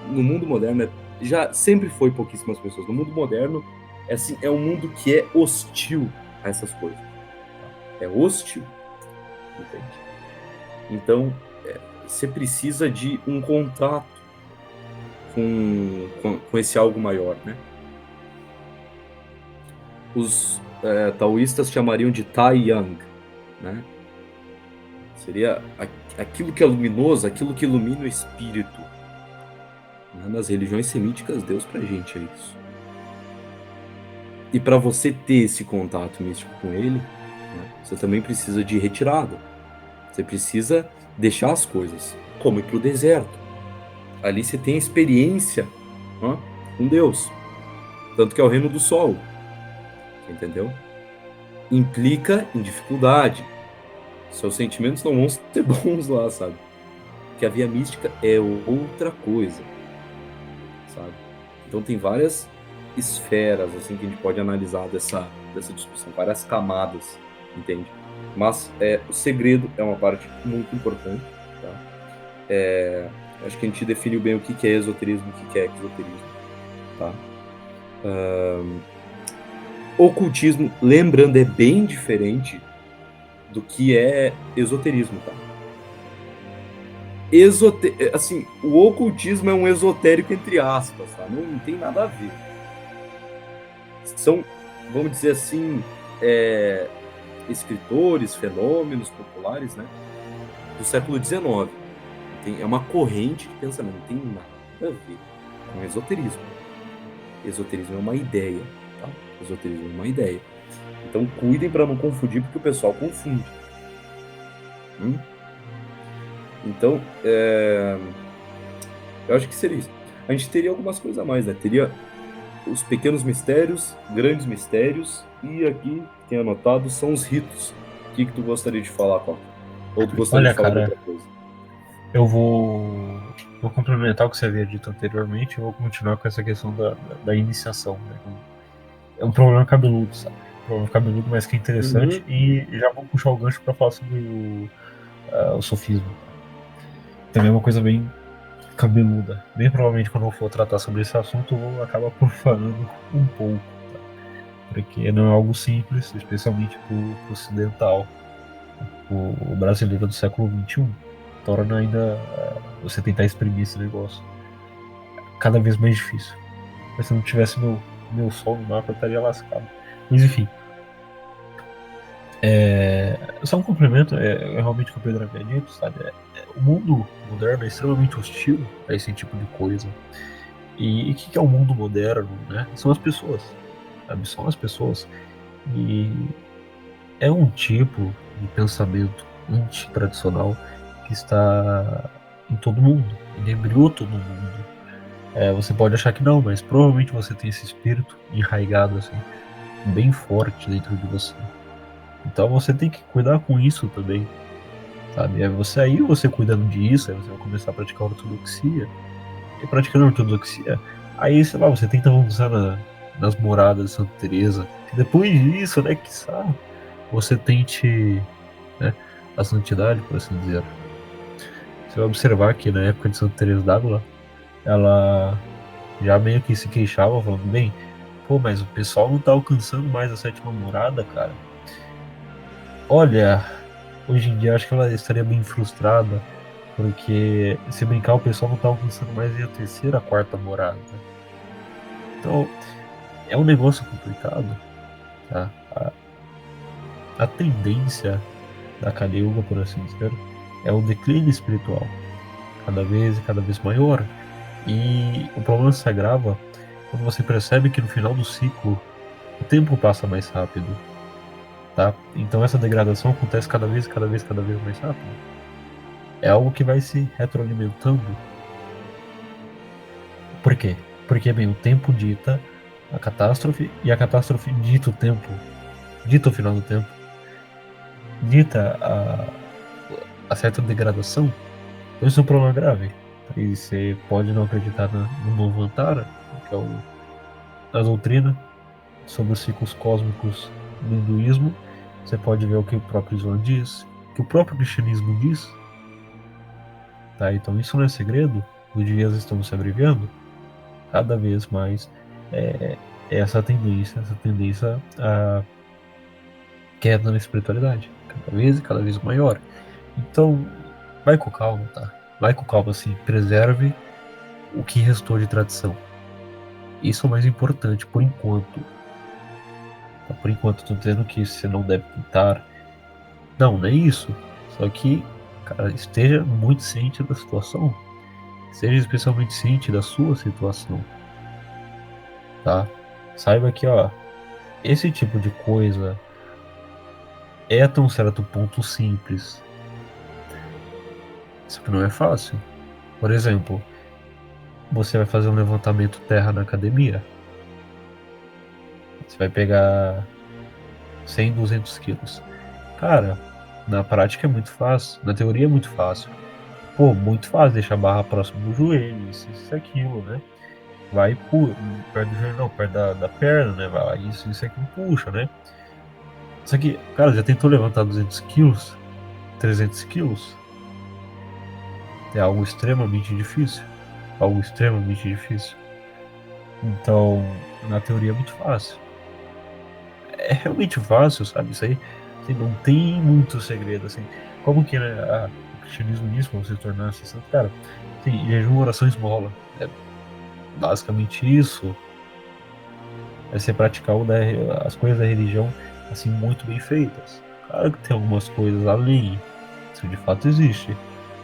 no mundo moderno, já sempre foi pouquíssimas pessoas. No mundo moderno, assim, é um mundo que é hostil a essas coisas. É hostil. Entende? Então, você precisa de um contato com esse algo maior, né? Os taoístas chamariam de Tai Yang, né? Seria aquilo que é luminoso, aquilo que ilumina o espírito. Nas religiões semíticas, Deus pra gente é isso. E para você ter esse contato místico com ele, né, você também precisa de retirada. Você precisa deixar as coisas, como ir pro deserto. Ali você tem experiência com Deus. Tanto que é o reino do sol. Entendeu? Implica em dificuldade. Seus sentimentos não vão ser bons lá, sabe? Porque a via mística é outra coisa, sabe? Então tem várias esferas assim que a gente pode analisar dessa discussão, várias camadas, entende? Mas o segredo é uma parte muito importante, tá? Acho que a gente definiu bem o que é esoterismo, o que é exoterismo, tá? Ocultismo, lembrando, é bem diferente do que é esoterismo, tá? Assim, o ocultismo é um esotérico entre aspas, tá? Não tem nada a ver. São vamos dizer assim, escritores, fenômenos populares, né, do século XIX. É uma corrente de pensamento, não tem nada a ver com esoterismo. Esoterismo é uma ideia, tá? Esoterismo é uma ideia. Então cuidem para não confundir, porque o pessoal confunde. Então, eu acho que seria isso. A gente teria algumas coisas a mais, né? Teria os pequenos mistérios, grandes mistérios, e aqui tem anotado são os ritos. O que tu gostaria de falar, Coca? Ou tu gostaria Olha, de falar de cara, outra coisa? eu vou complementar o que você havia dito anteriormente. Eu vou continuar com essa questão da iniciação, né? É um problema cabeludo, sabe? Um problema cabeludo, mas que é interessante. Uhum. E já vou puxar o gancho para falar sobre o sofismo. Também é uma coisa bem cabeluda. Bem provavelmente, quando eu for tratar sobre esse assunto, eu vou acabar profanando um pouco, tá? Porque não é algo simples, especialmente para o ocidental. O brasileiro do século XXI torna ainda você tentar exprimir esse negócio cada vez mais difícil. Mas se não tivesse meu sol no mapa, eu estaria lascado. Mas enfim, só um complemento, é realmente o que o Pedro havia dito, sabe? O mundo moderno é extremamente hostil a esse tipo de coisa. E o que é o mundo moderno, né? São as pessoas, sabe? São as pessoas. E é um tipo de pensamento antitradicional que está em todo mundo. Ele embriou todo mundo. Você pode achar que não, mas provavelmente você tem esse espírito enraizado assim, bem forte dentro de você. Então você tem que cuidar com isso também, sabe? Você cuidando disso, aí você vai começar a praticar ortodoxia. E praticando ortodoxia, aí, sei lá, você tenta avançar nas moradas de Santa Teresa. E depois disso, né, quiçá, você tente, né, a santidade, por assim dizer. Você vai observar que na época de Santa Teresa d'Ávila, ela já meio que se queixava, falando, bem, pô, mas o pessoal não tá alcançando mais a sétima morada, cara. Olha, hoje em dia acho que ela estaria bem frustrada, porque se brincar o pessoal não tá alcançando mais a terceira, a quarta morada. Então, é um negócio complicado, tá? A tendência da Kali Yuga, por assim dizer, é o declínio espiritual, cada vez e cada vez maior. E o problema se agrava quando você percebe que no final do ciclo o tempo passa mais rápido, tá? Então essa degradação acontece cada vez mais rápido. É algo que vai se retroalimentando. Por quê? Porque, bem, o tempo dita a catástrofe e a catástrofe dita o tempo, dita o final do tempo, dita a certa degradação. Então isso é um problema grave. E você pode não acreditar no novo Antara, que é a doutrina sobre os ciclos cósmicos do hinduísmo. Você pode ver o que o próprio Islã diz, o que o próprio cristianismo diz. Tá? Então isso não é segredo. Os dias estão se abreviando cada vez mais. É, essa tendência a queda na espiritualidade, cada vez e cada vez maior. Então, vai com calma, tá? Vai com calma, assim, preserve o que restou de tradição. Isso é o mais importante, por enquanto. Tá? Por enquanto, tô dizendo que você não deve tentar. Não, não é isso. Só que, cara, esteja muito ciente da situação. Seja especialmente ciente da sua situação, tá? Saiba que, ó, esse tipo de coisa é até um certo ponto simples. Isso que não é fácil. Por exemplo, você vai fazer um levantamento terra na academia. Você vai pegar 100, 200 quilos. Cara, na prática é muito fácil. Na teoria é muito fácil. Pô, muito fácil deixar a barra próximo do joelho, isso, aquilo, né? Vai perto do joelho, não, perto da perna, né? Vai lá, isso, aquilo, puxa, né? Só que, cara, já tentou levantar 200 quilos? 300 quilos? É algo extremamente difícil. Algo extremamente difícil. Então, na teoria é muito fácil. É realmente fácil, sabe? Isso aí assim, não tem muito segredo, assim. Como que, né, o cristianismo diz pra você se tornar assim, santo? Cara, assim, jejum, oração e esmola. É basicamente isso. é você praticar as coisas da religião assim muito bem feitas. Claro que tem algumas coisas além, isso de fato existe,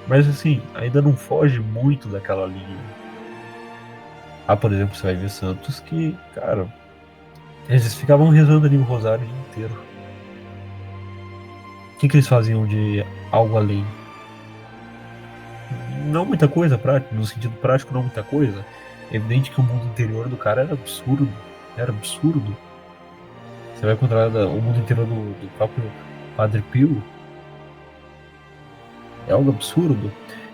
mas assim, ainda não foge muito daquela linha. Ah, por exemplo, você vai ver santos que, cara, eles ficavam rezando ali o rosário o dia inteiro. O que que eles faziam de algo além? Não muita coisa prática, no sentido prático, não muita coisa. É evidente que o mundo interior do cara era absurdo. Era absurdo. Você vai encontrar o mundo interior do próprio Padre Pio, é algo absurdo.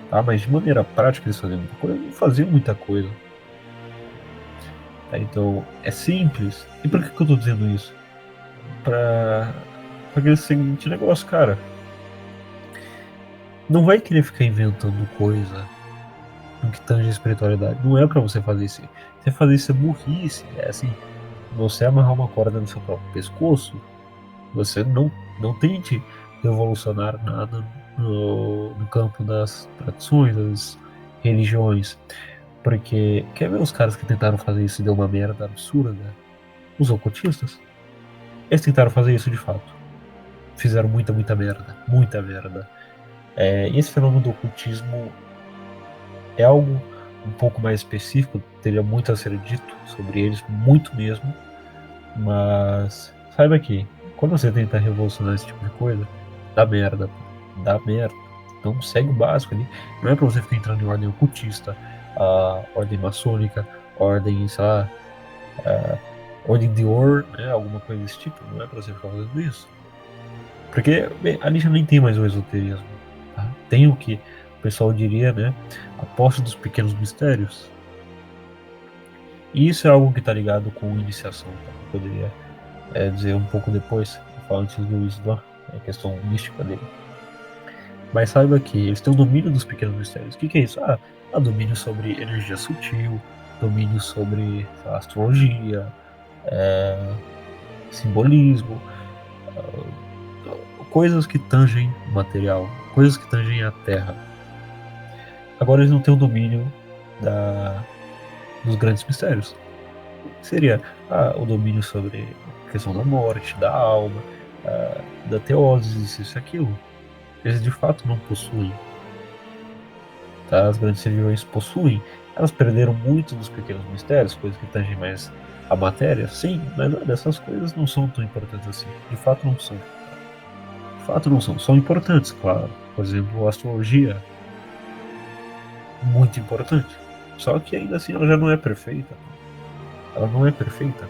Tá? Mas de maneira prática eles faziam muita coisa, não faziam muita coisa. Tá? Então é simples. E por que eu tô dizendo isso? Pra, pra aquele seguinte negócio, cara. Não vai querer ficar inventando coisa no que tange a espiritualidade. Não é pra você fazer isso. Você fazer isso é burrice. É assim, você amarrar uma corda no seu próprio pescoço, você não tente revolucionar nada no campo das tradições, das religiões. Porque quer ver os caras que tentaram fazer isso e deu uma merda absurda? Os ocultistas. Eles tentaram fazer isso de fato. Fizeram muita, muita merda. Muita merda. E esse fenômeno do ocultismo é algo um pouco mais específico, teria muito a ser dito sobre eles, muito mesmo. Mas saiba que quando você tenta revolucionar esse tipo de coisa, dá merda, pô. Dá merda. Então segue o básico ali. Não é pra você ficar entrando em ordem ocultista, a ordem maçônica, ordem, sei lá, ordem de Or, né? Alguma coisa desse tipo. Não é pra você ficar fazendo isso. Porque bem, ali já nem tem mais o esoterismo. Tá? Tem o que o pessoal diria, né? A posse dos pequenos mistérios. E isso é algo que está ligado com iniciação, tá? Eu poderia dizer um pouco depois, falar antes do Islam, a questão mística dele. Mas saiba que eles têm o domínio dos pequenos mistérios. O que é isso? Domínio sobre energia sutil, domínio sobre sei lá, astrologia, é, simbolismo, coisas que tangem o material, coisas que tangem a terra. Agora eles não têm o domínio dos grandes mistérios. Seria o domínio sobre a questão da morte, da alma, da teose, isso e aquilo. Eles de fato não possuem. Tá? As grandes religiões possuem. Elas perderam muito dos pequenos mistérios, coisas que tangem mais a matéria, sim, mas olha, essas coisas não são tão importantes assim. De fato não são. De fato não são. São importantes, claro. Por exemplo, a astrologia, muito importante. Só que ainda assim ela já não é perfeita. Ela não é perfeita.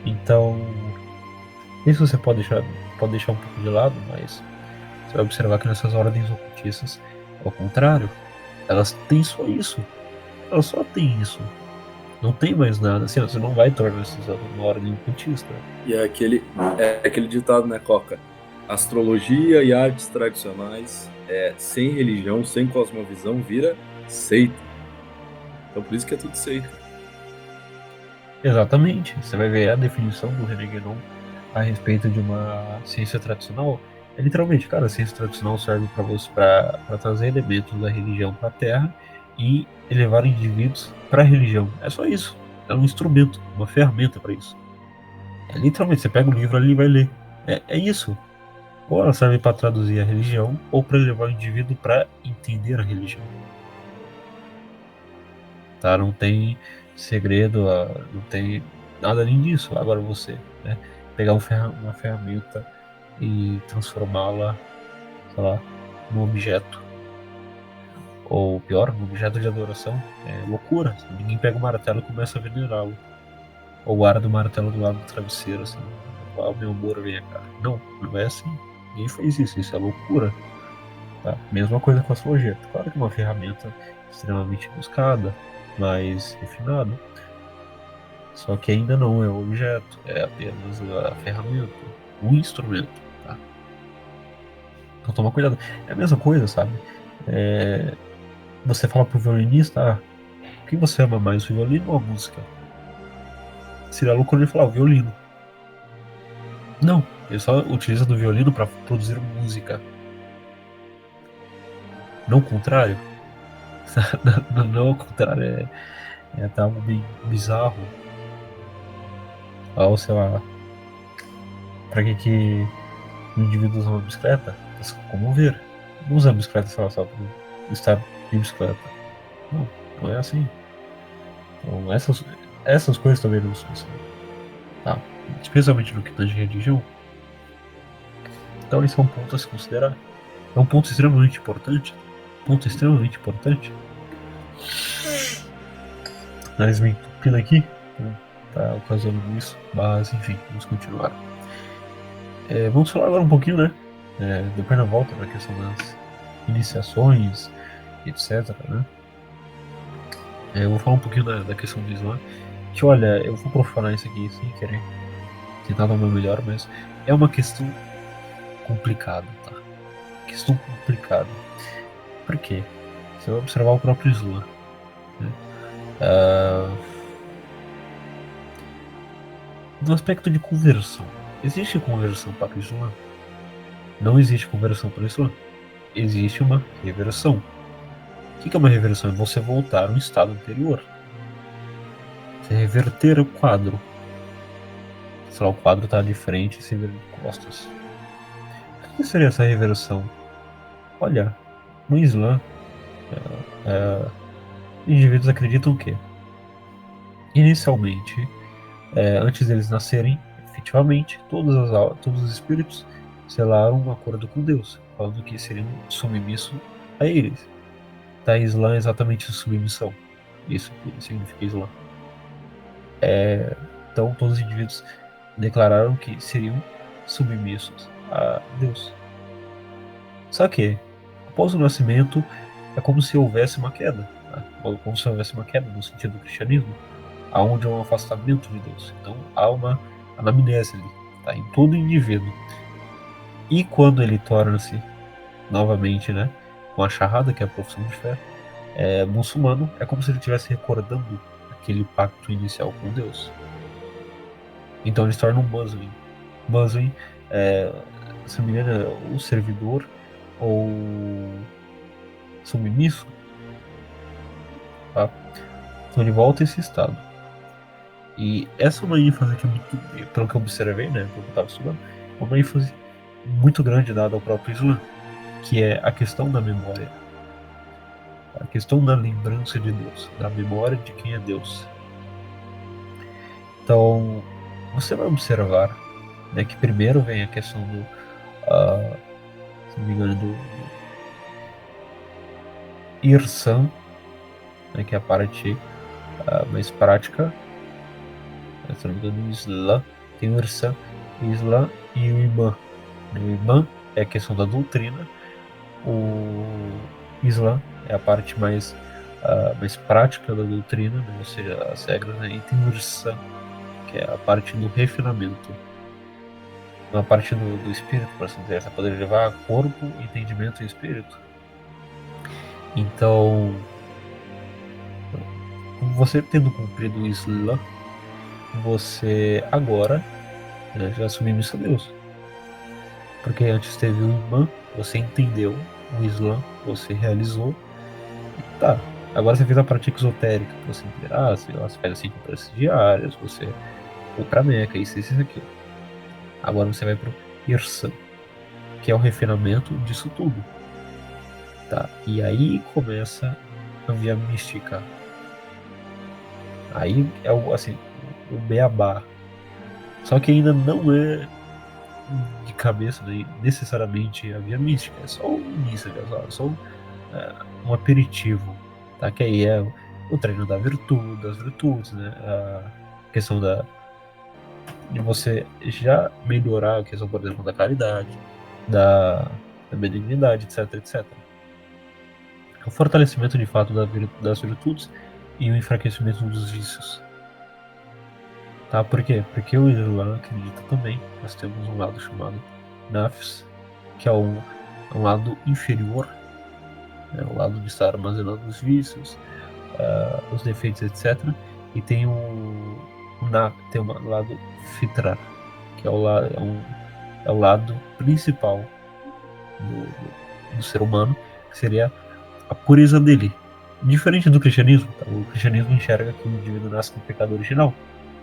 Então, isso você pode deixar um pouco de lado, mas você vai observar que nessas ordens ocultistas, ao contrário, elas têm só isso. Elas só têm isso. Não tem mais nada. Assim, você não vai tornar isso uma ordem ocultista. E é aquele ditado, né, Coca? Astrologia e artes tradicionais, sem religião, sem cosmovisão, vira seita. Então por isso que é tudo seita. Exatamente. Você vai ver a definição do René Guénon a respeito de uma ciência tradicional. É literalmente, cara, a ciência tradicional serve para você para trazer elementos da religião para a Terra e elevar indivíduos para a religião. É só isso. É um instrumento, uma ferramenta para isso. É literalmente, você pega o livro ali e vai ler. É isso. Ou ela serve para traduzir a religião, ou para levar o indivíduo para entender a religião. Tá? Não tem segredo, não tem nada além disso. Agora você, né, pegar uma ferramenta e transformá-la, sei lá, num objeto, ou pior, num objeto de adoração, é loucura. Ninguém pega o martelo e começa a venerá-lo, ou guarda o martelo do lado do travesseiro, assim, meu amor, vem cá. Não, não é assim. Ninguém fez isso, isso é loucura. Tá? Mesma coisa com a astrologia. Claro que é uma ferramenta extremamente buscada, mais refinada, só que ainda não é o objeto, é apenas a ferramenta, o instrumento. Tá? Então toma cuidado. É a mesma coisa, sabe? É, você fala pro violinista, o que você ama mais, o violino ou a música? Seria louco ele falar o violino. Não, ele só utiliza do violino para produzir música. Não o contrário. Não, não, ao contrário, é até algo bem bizarro. Ou sei lá, pra que o indivíduo usa uma bicicleta? Pra se locomover. Não usa a bicicleta, sei lá, só pra estar de bicicleta. Não, não é assim. Então essas coisas também não são assim. Tá? Especialmente no que tange religião. Então esse é um ponto a se considerar. É um ponto extremamente importante. Ponto extremamente importante. Nariz me entupindo aqui. Então, tá ocasionando isso. Mas enfim, vamos continuar. Vamos falar agora um pouquinho, né? Depois na volta na questão das iniciações, etc. Né? Eu vou falar um pouquinho da questão do Islã. Que olha, eu vou profanar isso aqui sem querer tentar dar o meu melhor, mas é uma questão complicada, tá? Questão complicada. Por quê? Você vai observar o próprio Islã. Né? No aspecto de conversão, existe conversão para o Islã? Não existe conversão para o Islã. Existe uma reversão. O que é uma reversão? É você voltar a um estado anterior. Você reverter o quadro. Sei lá, o quadro está de frente e se vira de costas. O que seria essa reversão? Olha, no Islã, é, indivíduos acreditam que, inicialmente, antes deles nascerem, efetivamente, todos os espíritos selaram um acordo com Deus, falando que seriam submissos a eles. Tá, Islã é exatamente submissão. Isso que significa Islã. Então, todos os indivíduos declararam que seriam submissos a Deus. Só que, após o nascimento, é como se houvesse uma queda. Tá? Ou como se houvesse uma queda no sentido do cristianismo, aonde há um afastamento de Deus. Então, há uma anamnese ali, tá? Em todo indivíduo. E quando ele torna-se, novamente, né, com a Shahada, que é a profissão de fé, muçulmano, é como se ele estivesse recordando aquele pacto inicial com Deus. Então ele se torna um Muslim. Muslim, se não me engano, é o servidor ou submisso. Tá? Então ele volta a esse estado. E essa é uma ênfase que, pelo que eu observei, né, pelo que eu estava estudando, é uma ênfase muito grande dada ao próprio Islã, que é a questão da memória. A questão da lembrança de Deus, da memória de quem é Deus. Então, você vai observar, né, que primeiro vem a questão do, se não me engano, do Irsan, né, que é a parte mais prática. Se não me engano, o Islã tem o Irsan, o Islã e o Imã. O Imã é a questão da doutrina, o Islã é a parte mais prática da doutrina, né, ou seja, as regras, né, e tem o Irsan, que é a parte do refinamento, uma parte do espírito, por assim dizer, para poder levar corpo, entendimento e espírito. Então, você tendo cumprido o Islã, você agora, né, já submissa a Deus. Porque antes teve o Imã, você entendeu o Islã, você realizou, e tá. Agora você fez a prática esotérica, você entender, você faz 5 preces diárias, você foi pra Meca, isso, aquilo. Agora você vai pro Irsan, que é o refinamento disso tudo. Tá? E aí começa a via mística. Aí é o beabá. Só que ainda não é de cabeça, né, necessariamente a via mística. É só o início, é só um aperitivo. Tá? Que aí é o treino das virtudes, né? A questão de você já melhorar a questão, por exemplo, da caridade, da benignidade, etc, etc. O fortalecimento de fato das virtudes e o enfraquecimento dos vícios. Tá? Por quê? Porque o Islã acredita também que nós temos um lado chamado Nafs, que é um lado inferior, né? O lado de estar armazenando os vícios, os defeitos, etc. E tem um lado Fitra, que é o lado principal do ser humano, que seria a pureza dele. Diferente do cristianismo, tá? O cristianismo enxerga que o indivíduo nasce com o pecado original.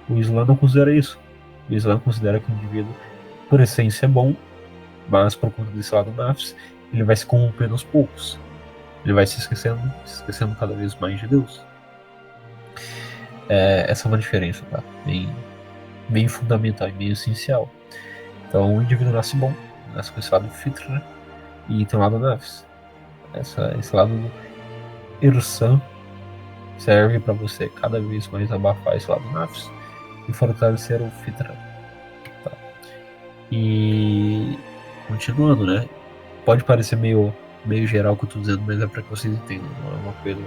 O Islã não considera isso. o Islã considera que o indivíduo, por essência, é bom, mas por conta desse lado nafs, ele vai se corrompendo aos poucos. Ele vai se esquecendo cada vez mais de Deus. Essa é uma diferença, tá? Bem fundamental e bem essencial. Então, o indivíduo nasce bom, nasce com esse lado fitra, né? E tem o lado nafs. Esse lado do irsan serve para você cada vez mais abafar esse lado nafs e fortalecer o fitra. Tá? E continuando, né? Pode parecer meio geral o que eu estou dizendo, mas é para que vocês entendam. Não é uma coisa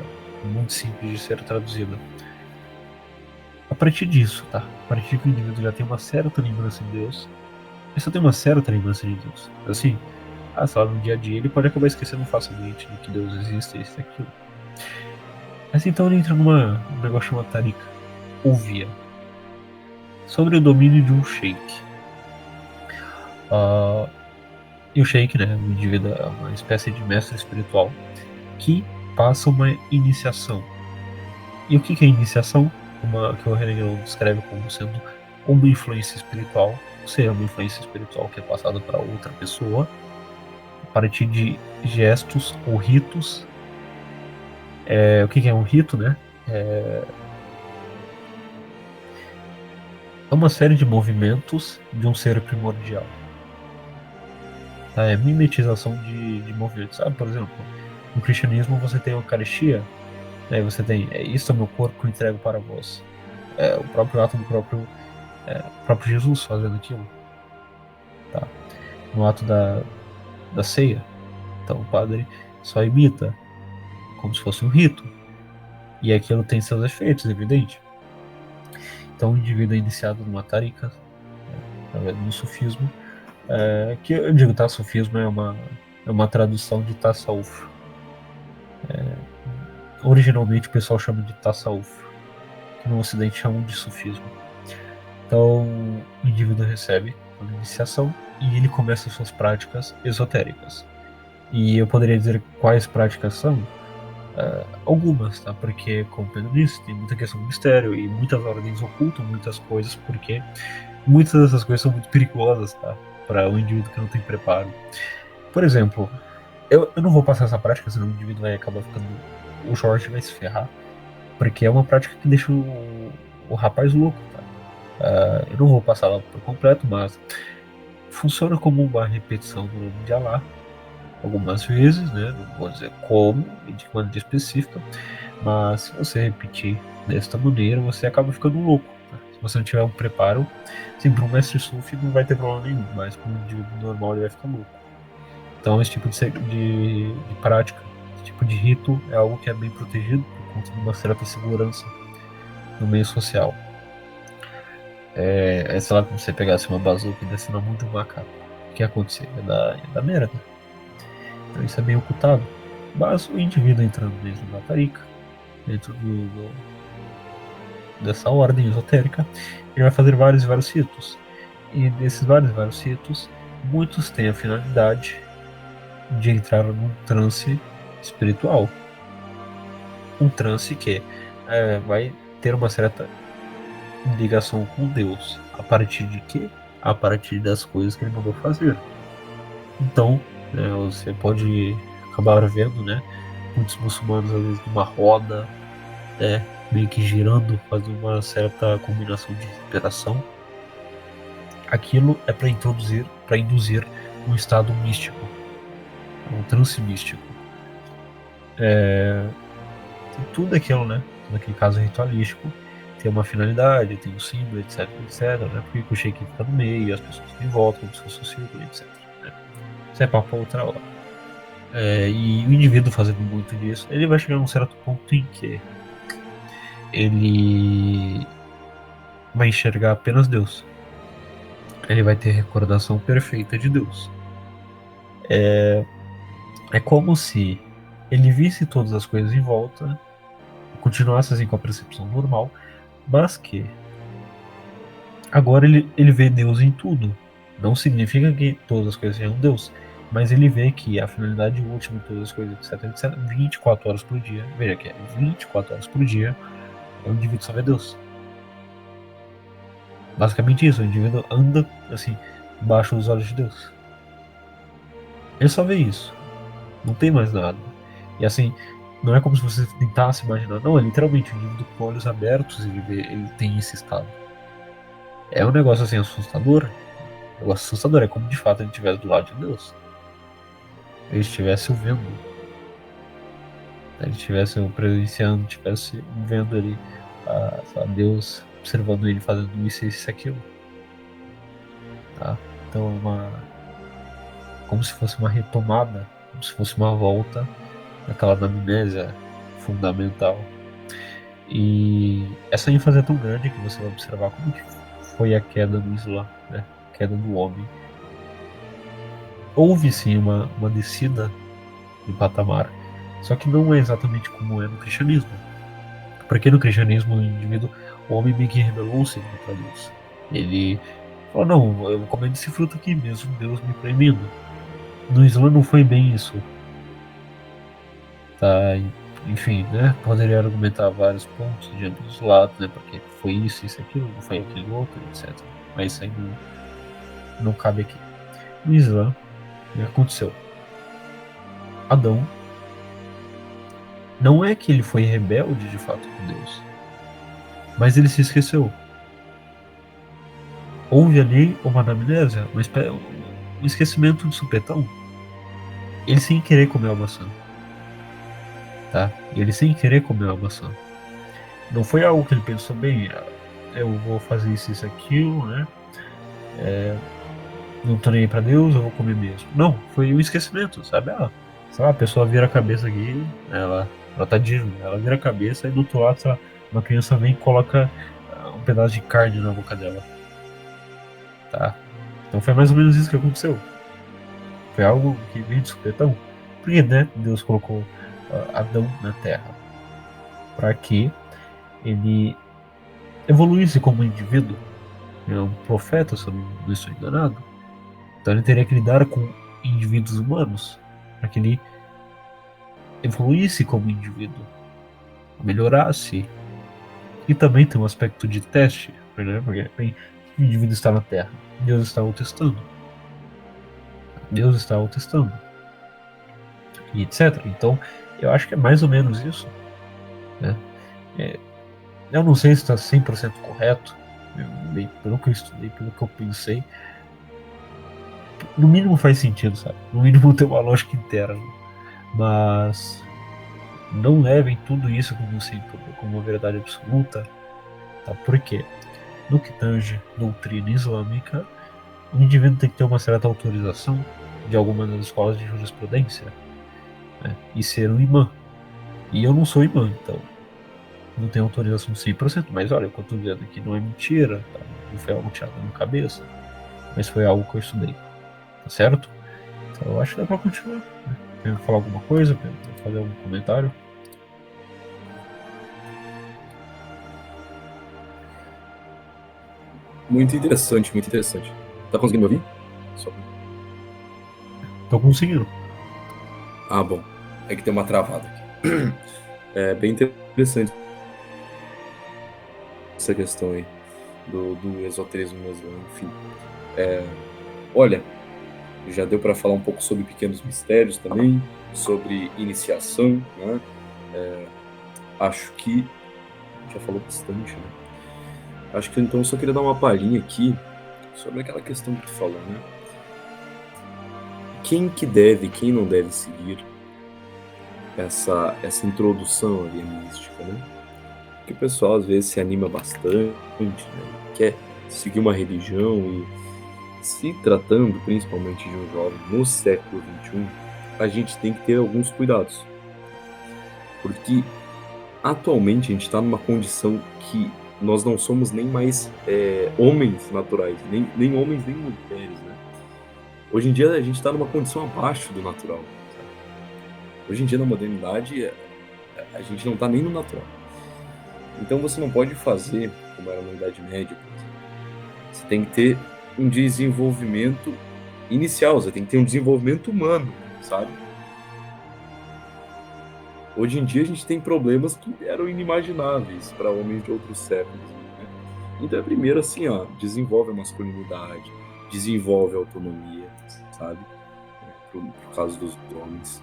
muito simples de ser traduzida. A partir disso, tá? A partir que o indivíduo já tem uma certa lembrança de Deus, ele só tem uma certa lembrança de Deus. Assim, sei lá, no dia a dia ele pode acabar esquecendo facilmente de que Deus existe, isso e aquilo. Mas então ele entra num negócio chamado tarika, ou via, sobre o domínio de um sheik. E o sheik, né, o indivíduo é uma espécie de mestre espiritual que passa uma iniciação. E o que é iniciação? Que o René descreve como sendo uma influência espiritual, ou seja, uma influência espiritual que é passada para outra pessoa a partir de gestos ou ritos. O que é um rito, né? É uma série de movimentos de um ser primordial. Tá? É mimetização de movimentos. Sabe, por exemplo, no cristianismo você tem a Eucaristia, né? Você tem, isso é o meu corpo que eu entrego para vós. O próprio ato do próprio Jesus fazendo aquilo. Tá? No ato da ceia, então o padre só imita, como se fosse um rito. E aquilo tem seus efeitos, evidente. Então o indivíduo é iniciado numa tarika, no sufismo, que eu digo, tá, sufismo é uma tradução de tasawuf. Originalmente o pessoal chama de tasawuf, que no ocidente chamam de sufismo. Então o indivíduo recebe uma iniciação e ele começa suas práticas esotéricas. E eu poderia dizer quais práticas são? Algumas, tá? Porque, como Pedro disse, tem muita questão do mistério e muitas ordens ocultam muitas coisas, porque muitas dessas coisas são muito perigosas, tá? Para o indivíduo que não tem preparo. Por exemplo, eu não vou passar essa prática, senão o indivíduo vai acabar ficando. O Jorge vai se ferrar, porque é uma prática que deixa o rapaz louco, tá? Eu não vou passar lá por completo, mas funciona como uma repetição do nome de Allah algumas vezes, né? Não vou dizer como e de maneira específica, mas se você repetir desta maneira, você acaba ficando louco. Tá? Se você não tiver um preparo, sim, para um mestre sufi não vai ter problema nenhum, mas para um indivíduo normal ele vai ficar louco. Então esse tipo de prática, esse tipo de rito é algo que é bem protegido por conta de uma certa segurança no meio social. Sei lá, como você pegasse uma bazuca e descer na mão de um macaco, o que ia acontecer? Ia dar merda. Então isso é bem ocultado. Mas o indivíduo entrando dentro da tarika, dentro dessa ordem esotérica, ele vai fazer vários e vários ritos. E desses vários e vários ritos, muitos têm a finalidade de entrar num transe espiritual. Um transe que vai ter uma certa ligação com Deus. A partir de quê? A partir das coisas que ele mandou fazer. Então, você pode acabar vendo, né, muitos muçulmanos às vezes numa roda, meio que girando, fazendo uma certa combinação de respiração. Aquilo é para induzir um estado místico, um transe místico. Tudo aquilo, né, todo aquele caso ritualístico tem uma finalidade, tem um símbolo, etc, né, porque o sheik fica no meio, as pessoas ficam em volta, como se fosse um círculo, etc. Né. Isso é papo outra hora. E o indivíduo fazendo muito disso, ele vai chegar a um certo ponto em que ele vai enxergar apenas Deus. Ele vai ter recordação perfeita de Deus. É como se ele visse todas as coisas em volta, continuasse assim com a percepção normal, mas que agora ele vê Deus em tudo. Não significa que todas as coisas sejam Deus, mas ele vê que a finalidade última de todas as coisas, etc, 24 horas por dia, veja que é 24 horas por dia, é o indivíduo só vê Deus. Basicamente isso, o indivíduo anda assim, embaixo dos olhos de Deus. Ele só vê isso, não tem mais nada. E assim, não é como se você tentasse imaginar, não, é literalmente o indivíduo com olhos abertos, ele tem esse estado. É um negócio assim assustador. Um negócio assustador, é como de fato ele estivesse do lado de Deus. Ele estivesse o vendo. Ele estivesse o presenciando, estivesse vendo ali a Deus observando ele fazendo isso, isso e aquilo. Tá? Então é como se fosse uma retomada, como se fosse uma volta daquela anamnésia fundamental. E essa ênfase é tão grande que você vai observar como que foi a queda no Islã, né? A queda do homem. Houve sim uma descida de patamar, só que não é exatamente como é no cristianismo. Porque no cristianismo, o homem meio que rebelou-se contra Deus. Ele falou, não, eu vou comer desse fruto aqui mesmo, Deus me proibindo. No Islã não foi bem isso. Tá? Enfim, né? Poderia argumentar vários pontos de ambos os lados, né? Porque foi isso, aquilo, não foi aquele outro, etc. Mas isso aí não cabe aqui. No Islã, o que aconteceu? Adão, não é que ele foi rebelde de fato com Deus, mas ele se esqueceu. Houve ali uma anamnésia, um esquecimento de supetão. Ele sem querer comeu a maçã, tá? Ele sem querer comeu a maçã. Não foi algo que ele pensou bem, eu vou fazer isso, aquilo, né? Não tô nem aí pra Deus, eu vou comer mesmo. Não, foi um esquecimento, sabe? Sei lá, a pessoa vira a cabeça aqui, ela tá dizendo, ela vira a cabeça e do outro lado, sei lá, uma criança vem e coloca um pedaço de carne na boca dela, tá? Então foi mais ou menos isso que aconteceu. Foi algo que veio de supetão. Porque, né, Deus colocou Adão na Terra para que ele evoluísse como indivíduo. Ele é um profeta, se eu não estou enganado. Então ele teria que lidar com indivíduos humanos para que ele evoluísse como indivíduo, melhorasse. E também tem um aspecto de teste, né? Porque bem, o indivíduo está na Terra, Deus está o testando. Deus está o testando. E etc. Então, eu acho que é mais ou menos isso, né? É, eu não sei se está 100% correto, pelo que eu estudei, pelo que eu pensei. No mínimo faz sentido, sabe? No mínimo tem uma lógica interna. Mas não levem tudo isso como, assim, como uma verdade absoluta. Tá? Por quê? No que tange doutrina islâmica, o indivíduo tem que ter uma certa autorização de alguma das escolas de jurisprudência, né? E ser um imã. E eu não sou imã, então não tenho autorização 100%, mas olha, o que eu estou dizendo aqui não é mentira, tá? Não foi algo tirado da minha cabeça, mas foi algo que eu estudei, tá certo? Então eu acho que dá para continuar. Né? Quer falar alguma coisa? Quer fazer algum comentário? Muito interessante, muito interessante. Tá conseguindo me ouvir? Só- Tô conseguindo. Ah, bom. É que tem uma travada aqui. É bem interessante essa questão aí do esoterismo mesmo, enfim. Olha, já deu para falar um pouco sobre pequenos mistérios também, sobre iniciação, né? Acho que já falou bastante, né? Acho que então eu só queria dar uma palhinha aqui sobre aquela questão que tu falou, né? Quem que deve, quem não deve seguir essa introdução ali à mística, né? Porque o pessoal às vezes se anima bastante, né? Quer seguir uma religião e se tratando principalmente de um jovem no século XXI, a gente tem que ter alguns cuidados. Porque atualmente a gente está numa condição que nós não somos nem mais homens naturais, nem homens nem mulheres, né? Hoje em dia a gente está numa condição abaixo do natural. Sabe? Hoje em dia na modernidade a gente não está nem no natural. Então você não pode fazer como era na Idade Média, por exemplo. Você tem que ter um desenvolvimento inicial, você tem que ter um desenvolvimento humano, sabe? Hoje em dia a gente tem problemas que eram inimagináveis para homens de outros séculos, né? Então é primeiro assim, ó, desenvolve a masculinidade, desenvolve a autonomia, sabe? Por causa dos homens.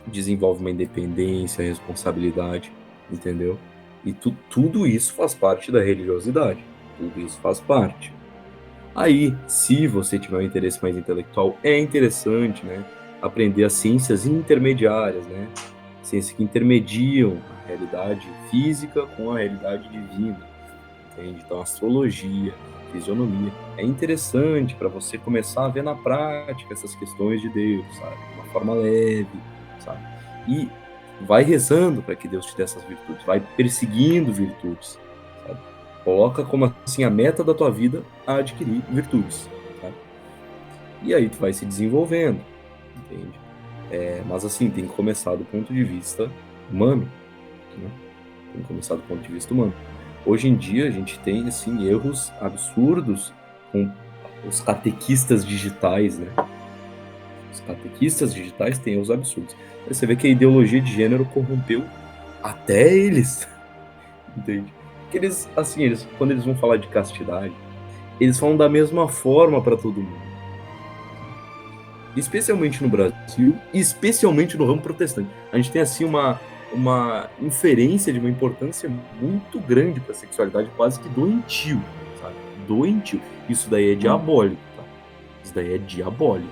Desenvolve uma independência, responsabilidade, entendeu? E tudo isso faz parte da religiosidade. Tudo isso faz parte. Aí, se você tiver um interesse mais intelectual, é interessante, né? Aprender as ciências intermediárias, né? Ciências que intermediam a realidade física com a realidade divina, entende? Então, astrologia, fisionomia, é interessante para você começar a ver na prática essas questões de Deus, sabe? De uma forma leve, sabe? E vai rezando para que Deus te dê essas virtudes, vai perseguindo virtudes, sabe? Coloca como assim a meta da tua vida a adquirir virtudes, sabe? E aí tu vai se desenvolvendo, entende? Mas assim, tem que começar do ponto de vista humano, né? Tem que começar do ponto de vista humano. Hoje em dia a gente tem assim erros absurdos com os catequistas digitais, né? Os catequistas digitais têm erros absurdos. Aí você vê que a ideologia de gênero corrompeu até eles, entende? Porque eles, assim, quando eles vão falar de castidade, eles falam da mesma forma para todo mundo. Especialmente no Brasil, e especialmente no ramo protestante. A gente tem assim uma inferência de uma importância muito grande para a sexualidade, quase que doentio, sabe? Doentio. Isso daí é diabólico, tá? Isso daí é diabólico.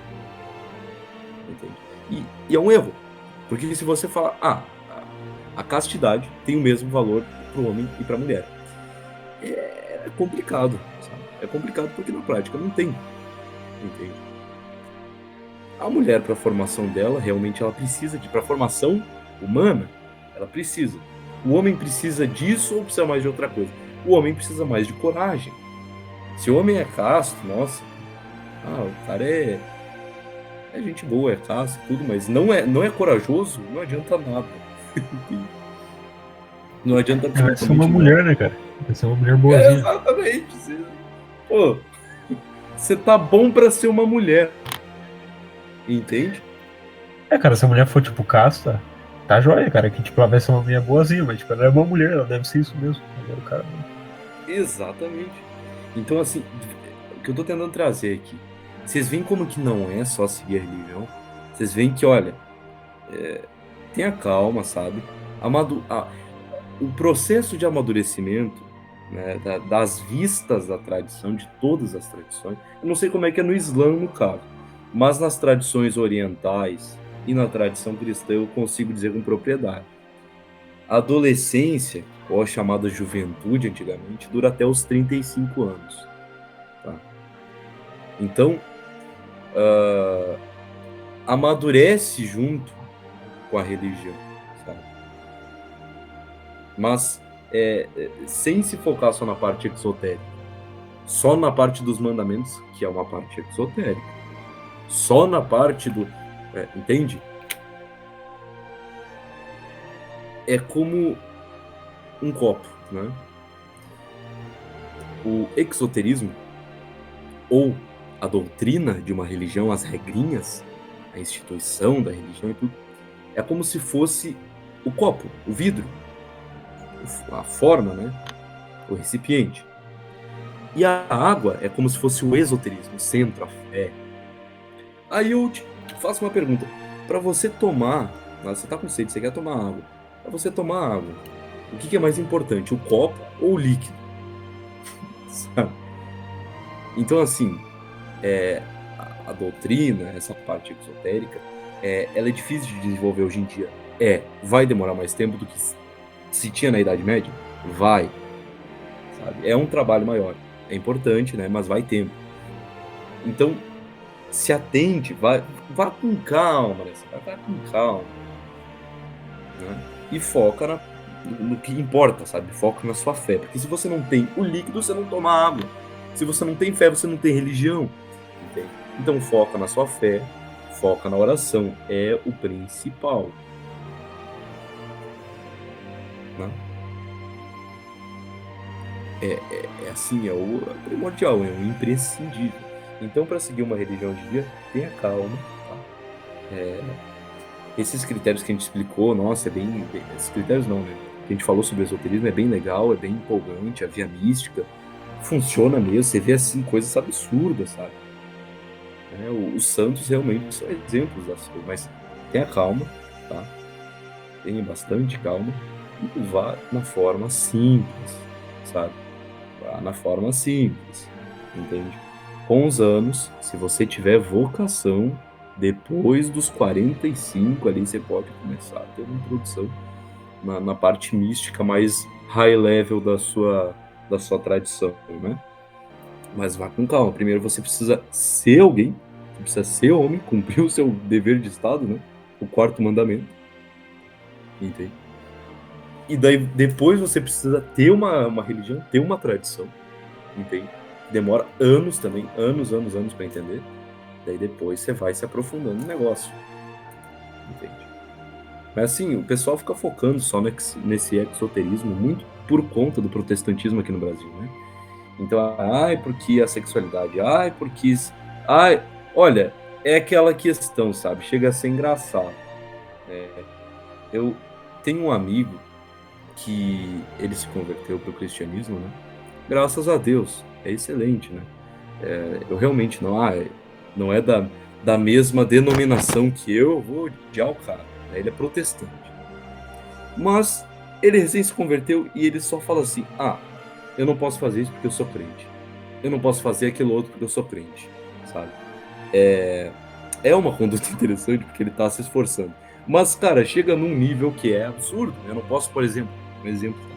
Entende? E é um erro. Porque se você falar, a castidade tem o mesmo valor para o homem e para a mulher. É complicado, sabe? É complicado porque na prática não tem. Entende? A mulher, para a formação dela, realmente ela precisa para a formação humana, ela precisa. O homem precisa disso ou precisa mais de outra coisa? O homem precisa mais de coragem. Se o homem é casto, nossa, o cara é gente boa, é casto, tudo, mas não é corajoso, não adianta nada. Não adianta Vai ser uma absolutamente nada. mulher, né, cara? Vai ser uma mulher boazinha. Exatamente. Pô, você tá bom pra ser uma mulher. Entende? Cara, se a mulher for, tipo, casta, tá joia, cara. Que, tipo, ela vai ser uma mulher boazinha, mas, tipo, ela é uma mulher, ela deve ser isso mesmo. Agora o cara não. Exatamente. Então, assim, o que eu tô tentando trazer aqui, vocês veem como que não é só seguir a religião. Vocês veem que, olha, tenha calma, sabe? O processo de amadurecimento, né, das vistas da tradição, de todas as tradições, eu não sei como é que é no Islã, no caso, mas nas tradições orientais e na tradição cristã eu consigo dizer com propriedade. A adolescência, ou a chamada juventude antigamente, dura até os 35 anos. Tá? Então, amadurece junto com a religião, sabe? Mas sem se focar só na parte exotérica, só na parte dos mandamentos, que é uma parte exotérica, só na parte do... entende? É como um copo, né? O exoterismo, ou a doutrina de uma religião, as regrinhas, a instituição da religião e tudo, é como se fosse o copo, o vidro, a forma, né? O recipiente. E a água é como se fosse o esoterismo, o centro, a fé. Aí eu te faço uma pergunta. Para você tomar, você tá com sede, você quer tomar água. Para você tomar água, o que é mais importante, o copo ou o líquido? Sabe? Então, assim, a doutrina, essa parte exotérica, ela é difícil de desenvolver hoje em dia. Vai demorar mais tempo do que se tinha na Idade Média? Vai. Sabe? É um trabalho maior. É importante, né? Mas vai tempo. Então, se atente, vá com calma, né? Vai com calma. Né? E foca no que importa, sabe? Foca na sua fé. Porque se você não tem o líquido, você não toma água. Se você não tem fé, você não tem religião. Entende? Então foca na sua fé, foca na oração. É o principal. Né? Assim, é o primordial, é o imprescindível. Então, para seguir uma religião hoje em dia, tenha calma. Tá? Esses critérios que a gente explicou, nossa, esses critérios não, né? que a gente falou sobre esoterismo é bem legal, é bem empolgante, a via mística funciona mesmo, você vê assim coisas absurdas, sabe? Os santos realmente são exemplos das coisas, mas tenha calma, tá? Tenha bastante calma e vá na forma simples, sabe? Vá na forma simples, entende? Com os anos, se você tiver vocação, depois dos 45 ali você pode começar a ter uma introdução na parte mística mais high level da sua tradição, né? Mas vá com calma. Primeiro você precisa ser alguém, você precisa ser homem, cumprir o seu dever de Estado, né? O quarto mandamento, entende? E daí depois você precisa ter uma religião, ter uma tradição, entende? Demora anos também, anos para entender. Daí depois você vai se aprofundando no negócio, entende? Mas assim, o pessoal fica focando só nesse exoterismo muito por conta do protestantismo aqui no Brasil, né? Então, ai, porque a sexualidade, ai, porque isso, ai, olha, é aquela questão, sabe? Chega a ser engraçado. Eu tenho um amigo que ele se converteu para o cristianismo, né? Graças a Deus, é excelente, né? Eu realmente não é da mesma denominação que eu vou odiar o cara, né? Ele é protestante. Mas ele recém se converteu e ele só fala assim: eu não posso fazer isso porque eu sou crente. Eu não posso fazer aquilo outro porque eu sou crente, sabe? É uma conduta interessante porque ele tá se esforçando. Mas, cara, chega num nível que é absurdo. Eu não posso, por exemplo, um exemplo, tá?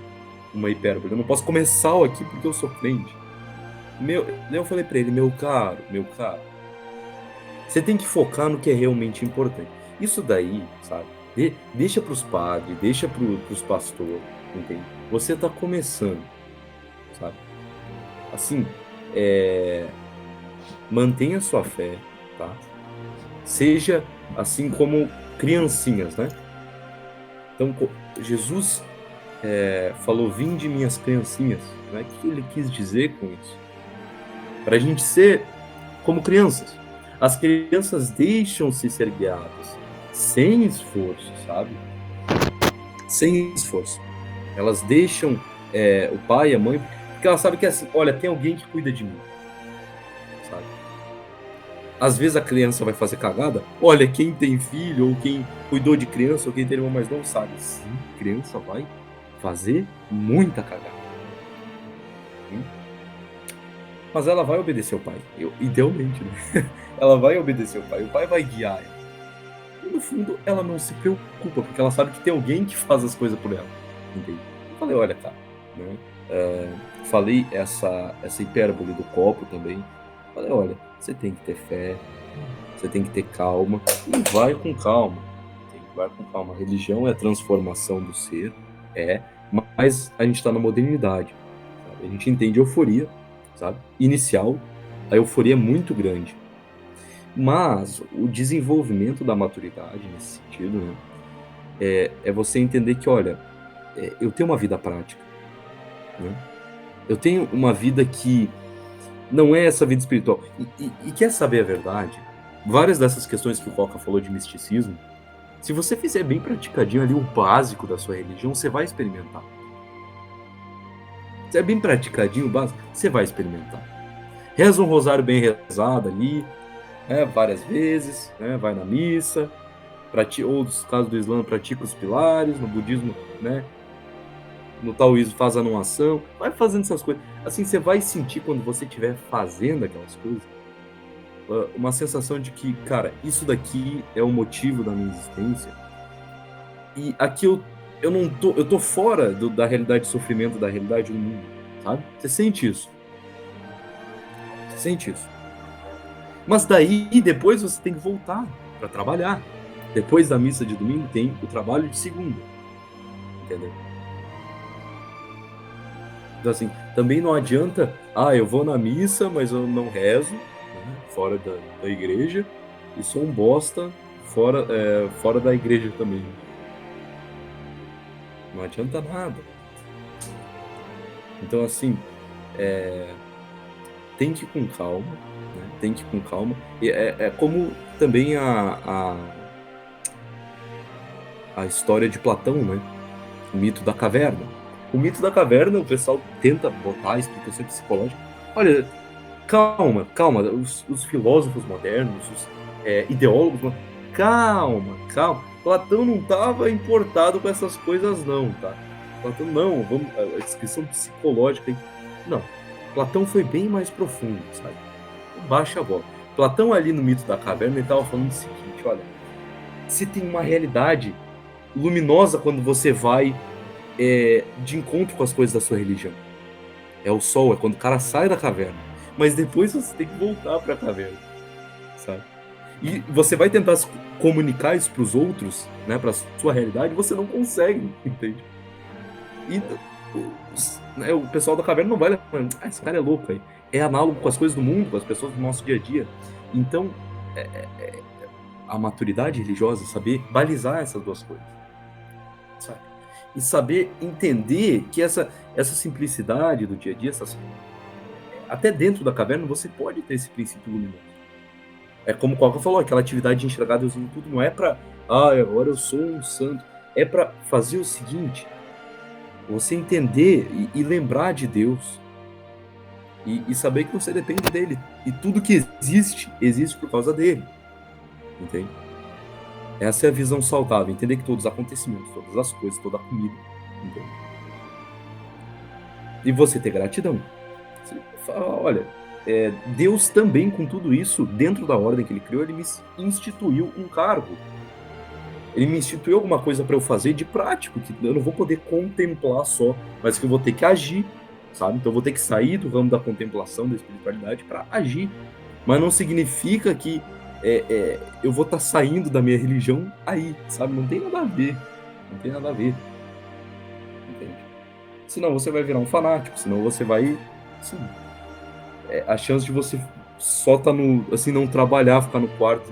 Uma hipérbole. Eu não posso comer sal aqui porque eu sou crente. Eu falei pra ele, meu caro, você tem que focar no que é realmente importante. Isso daí, sabe? Deixa pros padres, deixa pros pastores, entende? Você tá começando, sabe? Assim, mantenha sua fé, tá? Seja assim como criancinhas, né? Então, Jesus falou, vinde minhas criancinhas, né? O que ele quis dizer com isso? Para a gente ser como crianças. As crianças deixam-se ser guiadas sem esforço, sabe? Sem esforço. Elas deixam o pai e a mãe, porque elas sabem que assim, olha, tem alguém que cuida de mim, sabe? Às vezes a criança vai fazer cagada. Olha, quem tem filho, ou quem cuidou de criança, ou quem tem irmão mais novo, sabe? Sim, criança vai fazer muita cagada. Mas ela vai obedecer o pai. Idealmente, né? Ela vai obedecer o pai. O pai vai guiar ela. E no fundo, ela não se preocupa, porque ela sabe que tem alguém que faz as coisas por ela. Entende? Eu falei, olha, cara, né? Falei essa hipérbole do copo também. Falei, olha, você tem que ter fé, você tem que ter calma, e vai com calma. Vai com calma. A religião é a transformação do ser, mas a gente está na modernidade. Sabe? A gente entende euforia, sabe? Inicial, a euforia é muito grande. Mas o desenvolvimento da maturidade nesse sentido, né, é você entender que, olha, eu tenho uma vida prática, né? Eu tenho uma vida que não é essa vida espiritual. E quer saber a verdade? Várias dessas questões que o Coca falou de misticismo, se você fizer bem praticadinho ali o básico da sua religião, você vai experimentar. Se é bem praticadinho o básico, você vai experimentar. Reza um rosário bem rezado ali, várias vezes, vai na missa, ou no caso do Islã, pratica os pilares, no budismo, né? No taoísmo faz anuação, vai fazendo essas coisas. Assim, você vai sentir quando você estiver fazendo aquelas coisas, uma sensação de que, cara, isso daqui é o motivo da minha existência. E aqui eu tô fora da realidade de sofrimento, da realidade do mundo, sabe? Você sente isso. Você sente isso. Mas daí, depois você tem que voltar para trabalhar. Depois da missa de domingo tem o trabalho de segunda. Entendeu? Então, assim, também não adianta, eu vou na missa, mas eu não rezo, né, fora da igreja, e sou um bosta fora da igreja também. Não adianta nada. Então, assim, tem que ir com calma, né? Tem que ir com calma. E é como também a história de Platão, né? O mito da caverna. O mito da caverna, o pessoal tenta botar a explicação psicológica. Olha, calma, os filósofos modernos, os ideólogos, calma. Platão não estava importado com essas coisas não, tá? Platão não, a descrição psicológica. Não, Platão foi bem mais profundo, sabe? Baixa a bola. Platão ali no mito da caverna, ele estava falando o seguinte, olha, você tem uma realidade luminosa quando você vai de encontro com as coisas da sua religião. É o sol, é quando o cara sai da caverna. Mas depois você tem que voltar para a caverna, sabe? E você vai tentar comunicar isso para os outros, né, para sua realidade, você não consegue, entende? E o pessoal da caverna não vai levar, esse cara é louco aí. É análogo com as coisas do mundo, com as pessoas do nosso dia a dia. Então, a maturidade religiosa, saber balizar essas duas coisas, sabe? E saber entender que essa simplicidade do dia a dia, até dentro da caverna, você pode ter esse princípio luminoso. É como o Coca falou, aquela atividade de enxergar Deus em tudo não é para, agora eu sou um santo. É para fazer o seguinte, você entender e lembrar de Deus e saber que você depende dele. E tudo que existe por causa dele. Entende? Essa é a visão saudável. Entender que todos os acontecimentos, todas as coisas, toda a comida. Entende? E você ter gratidão. Você fala, olha, Deus também, com tudo isso, dentro da ordem que ele criou, ele me instituiu um cargo. Ele me instituiu alguma coisa para eu fazer de prático, que eu não vou poder contemplar só, mas que eu vou ter que agir, sabe? Então eu vou ter que sair do ramo da contemplação, da espiritualidade, para agir. Mas não significa que eu vou estar saindo da minha religião aí, sabe? Não tem nada a ver. Não tem nada a ver. Entende? Senão você vai virar um fanático, senão você vai... Assim, a chance de você só estar assim, não trabalhar, ficar no quarto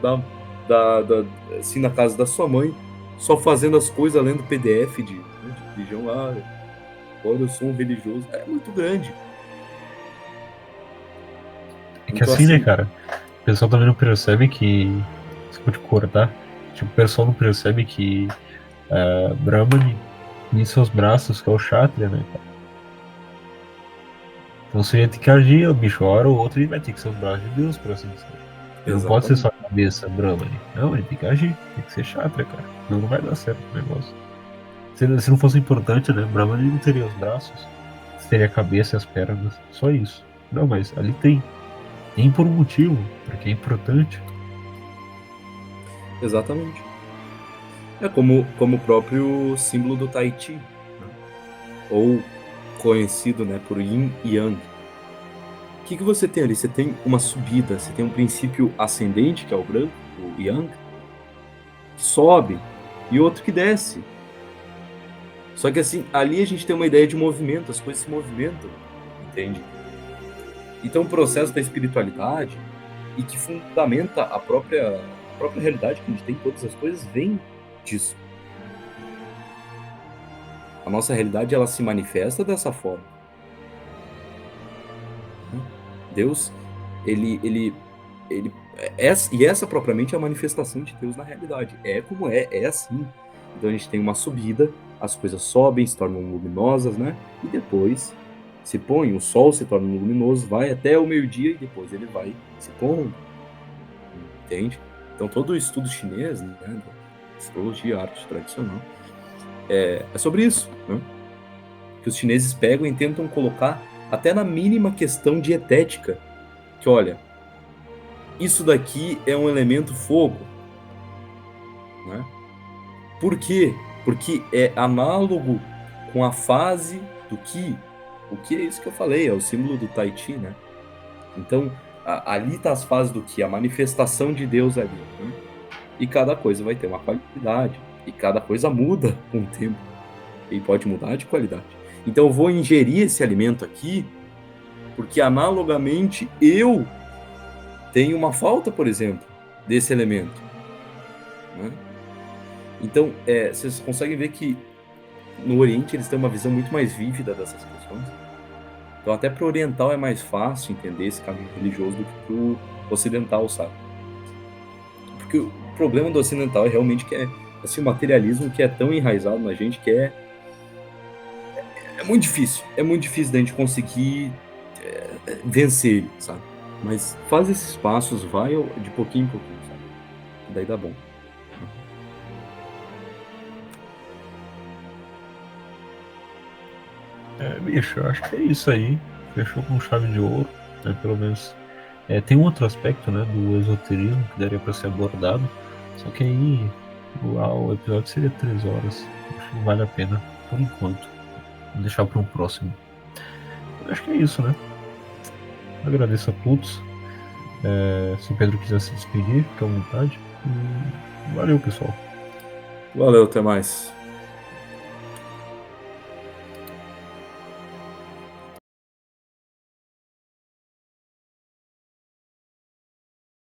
assim, na casa da sua mãe, só fazendo as coisas, lendo PDF de religião lá, olha, eu sou um religioso, é muito grande. É que assim, né, cara, o pessoal também não percebe que, se pode cortar, tipo, o pessoal não percebe que Brahmani em seus braços, que é o Kshatriya, né, cara? Então você ia ter que agir, o bicho, hora ou outra ele vai ter que ser os braços de Deus, por assim dizer. Não pode ser só a cabeça Brahmani. Não, ele tem que agir, tem que ser Kshatriya, cara. Não vai dar certo o negócio. Se não fosse importante, né, Brahmani não teria os braços, teria a cabeça e as pernas, só isso. Não, mas ali tem. Tem por um motivo, porque é importante. Exatamente. É como o próprio símbolo do Tai Chi, né? Ou conhecido, né, por Yin e Yang. O que você tem ali? Você tem uma subida, você tem um princípio ascendente, que é o branco, o Yang, que sobe, e outro que desce. Só que assim, ali a gente tem uma ideia de movimento, as coisas se movimentam, entende? Então o processo da espiritualidade, e que fundamenta a própria realidade que a gente tem, todas as coisas, vem disso. A nossa realidade, ela se manifesta dessa forma. Deus, e essa propriamente é a manifestação de Deus na realidade. É como é assim. Então a gente tem uma subida, as coisas sobem, se tornam luminosas, né? E depois se põe, o sol se torna luminoso, vai até o meio-dia e depois ele vai se pondo. Entende? Então todo o estudo chinês, né, astrologia, arte tradicional, é sobre isso, né? Que os chineses pegam e tentam colocar até na mínima questão dietética, que olha, isso daqui é um elemento fogo, né? Por quê? Porque é análogo com a fase do Qi. O Qi é isso que eu falei, é o símbolo do Tai Chi, né? Então, ali tá as fases do Qi, a manifestação de Deus ali, né? E cada coisa vai ter uma qualidade, e cada coisa muda com o tempo, e pode mudar de qualidade. Então eu vou ingerir esse alimento aqui, porque analogamente eu tenho uma falta, por exemplo, desse elemento, né? Então, vocês conseguem ver que no Oriente eles têm uma visão muito mais vívida dessas questões. Então até para o oriental é mais fácil entender esse caminho religioso do que para o ocidental, sabe? Porque o problema do ocidental é realmente que assim, o materialismo que é tão enraizado na gente, que é É muito difícil da gente conseguir vencer ele, sabe? Mas faz esses passos, vai de pouquinho em pouquinho, sabe? Daí dá bom. Bicho, eu acho que é isso aí. Fechou com chave de ouro, né? Pelo menos. Tem um outro aspecto, né, do esoterismo que daria para ser abordado. Só que aí o episódio seria 3 horas. Acho que não vale a pena, por enquanto. Vou deixar para um próximo. Eu acho que é isso, né? Agradeço a todos. Se o Pedro quiser se despedir, fique à vontade. E valeu, pessoal. Valeu, até mais.